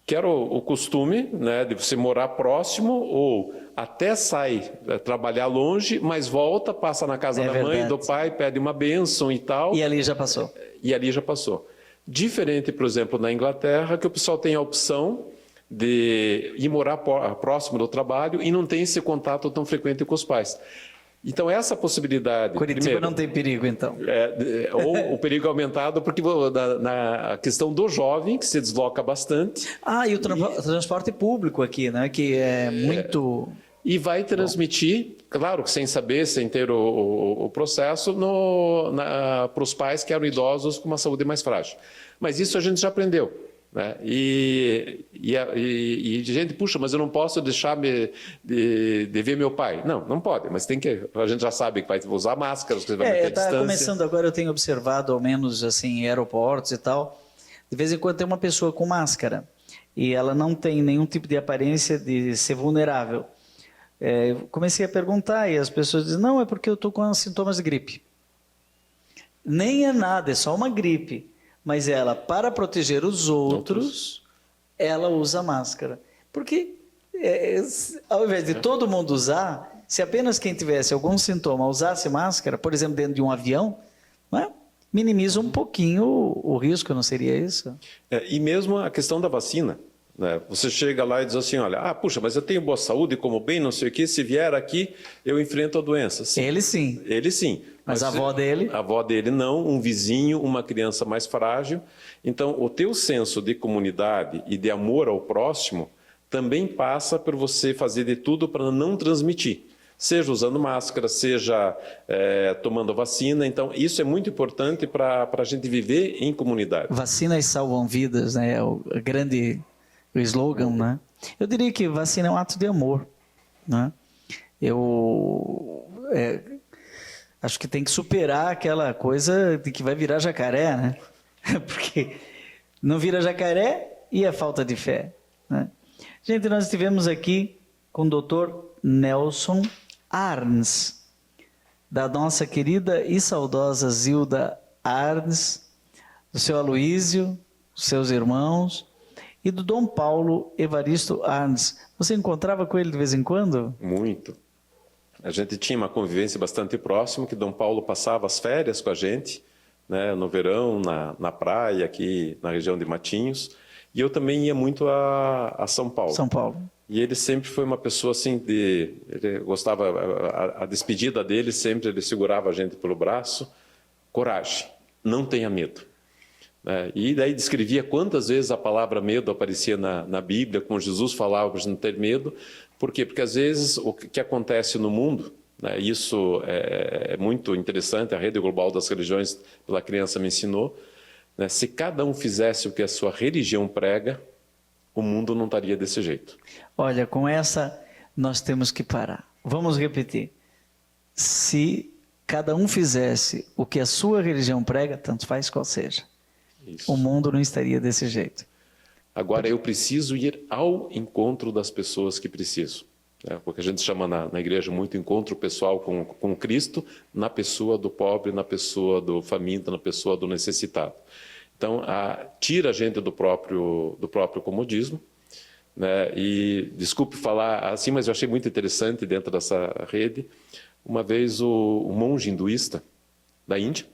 Speaker 2: Que era o costume, né, de você morar próximo ou até sai trabalhar longe, mas volta, passa na casa da mãe, do pai, pede uma bênção e tal.
Speaker 1: E ali já passou.
Speaker 2: Diferente, por exemplo, na Inglaterra, que o pessoal tem a opção de ir morar próximo do trabalho e não tem esse contato tão frequente com os pais. Então, essa possibilidade...
Speaker 1: Curitiba primeiro, não tem perigo, então.
Speaker 2: Ou o perigo aumentado, porque na questão do jovem, que se desloca bastante...
Speaker 1: E o transporte público aqui, né? Que é muito...
Speaker 2: E vai transmitir, claro, sem saber, sem ter o processo, para os pais que eram idosos com uma saúde mais frágil. Mas isso a gente já aprendeu. Né? E gente, puxa, mas eu não posso deixar de ver meu pai. Não pode, mas tem que. A gente já sabe que vai usar máscara, que vai manter distância.
Speaker 1: Começando agora, eu tenho observado, ao menos assim, em aeroportos e tal, de vez em quando tem uma pessoa com máscara e ela não tem nenhum tipo de aparência de ser vulnerável. Eu comecei a perguntar e as pessoas dizem, não, é porque eu estou com sintomas de gripe. Nem é nada, é só uma gripe. Mas ela, para proteger os outros, ela usa máscara. Porque, ao invés de todo mundo usar, se apenas quem tivesse algum sintoma usasse máscara, por exemplo, dentro de um avião, né, minimiza um pouquinho o risco, não seria isso?
Speaker 2: E mesmo a questão da vacina. Né? Você chega lá e diz assim, olha, puxa, mas eu tenho boa saúde, como bem, não sei o quê, se vier aqui, eu enfrento a doença. Sim.
Speaker 1: Ele sim.
Speaker 2: Ele sim.
Speaker 1: Mas a avó dele?
Speaker 2: A avó dele não, um vizinho, uma criança mais frágil. Então, o teu senso de comunidade e de amor ao próximo também passa por você fazer de tudo para não transmitir. Seja usando máscara, seja tomando vacina. Então, isso é muito importante para a gente viver em comunidade.
Speaker 1: Vacinas salvam vidas, né? É o grande slogan, né? Eu diria que vacina é um ato de amor, né? Acho que tem que superar aquela coisa de que vai virar jacaré, né? Porque não vira jacaré e é falta de fé, né? Gente, nós estivemos aqui com o Dr. Nelson Arns, da nossa querida e saudosa Zilda Arns, do seu Aloísio, dos seus irmãos, e do Dom Paulo Evaristo Arns. Você encontrava com ele de vez em quando?
Speaker 2: Muito. A gente tinha uma convivência bastante próxima, que Dom Paulo passava as férias com a gente, né, no verão, na praia, aqui na região de Matinhos. E eu também ia muito a São Paulo.
Speaker 1: São Paulo.
Speaker 2: E ele sempre foi uma pessoa assim ele gostava, a despedida dele sempre ele segurava a gente pelo braço, coragem, não tenha medo. E daí descrevia quantas vezes a palavra medo aparecia na Bíblia, como Jesus falava para a gente não ter medo. Por quê? Porque às vezes o que acontece no mundo, isso é muito interessante, a Rede Global das Religiões pela Criança me ensinou, se cada um fizesse o que a sua religião prega, o mundo não estaria desse jeito.
Speaker 1: Olha, com essa nós temos que parar. Vamos repetir. Se cada um fizesse o que a sua religião prega, tanto faz qual seja,
Speaker 2: Isso.
Speaker 1: o mundo não estaria desse jeito.
Speaker 2: Agora, eu preciso ir ao encontro das pessoas que precisam. Porque a gente chama na igreja muito encontro pessoal com Cristo, na pessoa do pobre, na pessoa do faminto, na pessoa do necessitado. Então, tira a gente do próprio comodismo, e desculpe falar assim, mas eu achei muito interessante dentro dessa rede. Uma vez o monge hinduísta da Índia,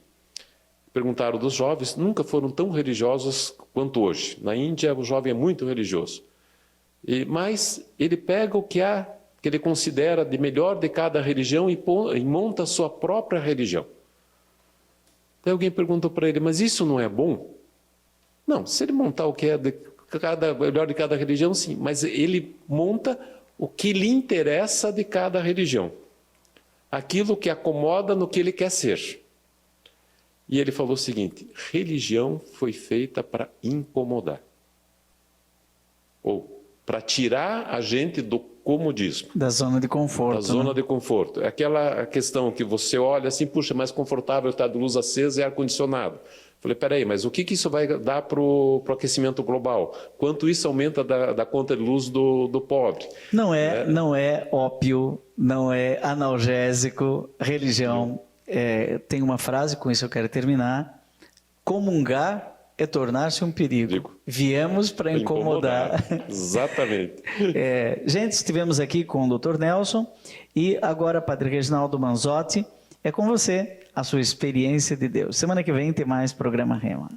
Speaker 2: perguntaram dos jovens, nunca foram tão religiosos quanto hoje. Na Índia, o jovem é muito religioso. Mas ele pega o que ele considera de melhor de cada religião e monta a sua própria religião. Daí alguém perguntou para ele, mas isso não é bom? Não, se ele montar o que é melhor de cada religião, sim. Mas ele monta o que lhe interessa de cada religião. Aquilo que acomoda no que ele quer ser. E ele falou o seguinte, religião foi feita para incomodar. Ou para tirar a gente do comodismo.
Speaker 1: Da zona de conforto.
Speaker 2: Da zona de conforto. É aquela questão que você olha assim, puxa, mais confortável estar de luz acesa e ar-condicionado. Falei, peraí, mas o que isso vai dar para o aquecimento global? Quanto isso aumenta da conta de luz do pobre?
Speaker 1: Não é ópio, não é analgésico, religião. Tem uma frase, com isso eu quero terminar, comungar é tornar-se um perigo. Viemos para incomodar.
Speaker 2: Exatamente.
Speaker 1: Gente, estivemos aqui com o Dr. Nelson e agora, Padre Reginaldo Manzotti, é com você a sua experiência de Deus. Semana que vem tem mais programa Rema.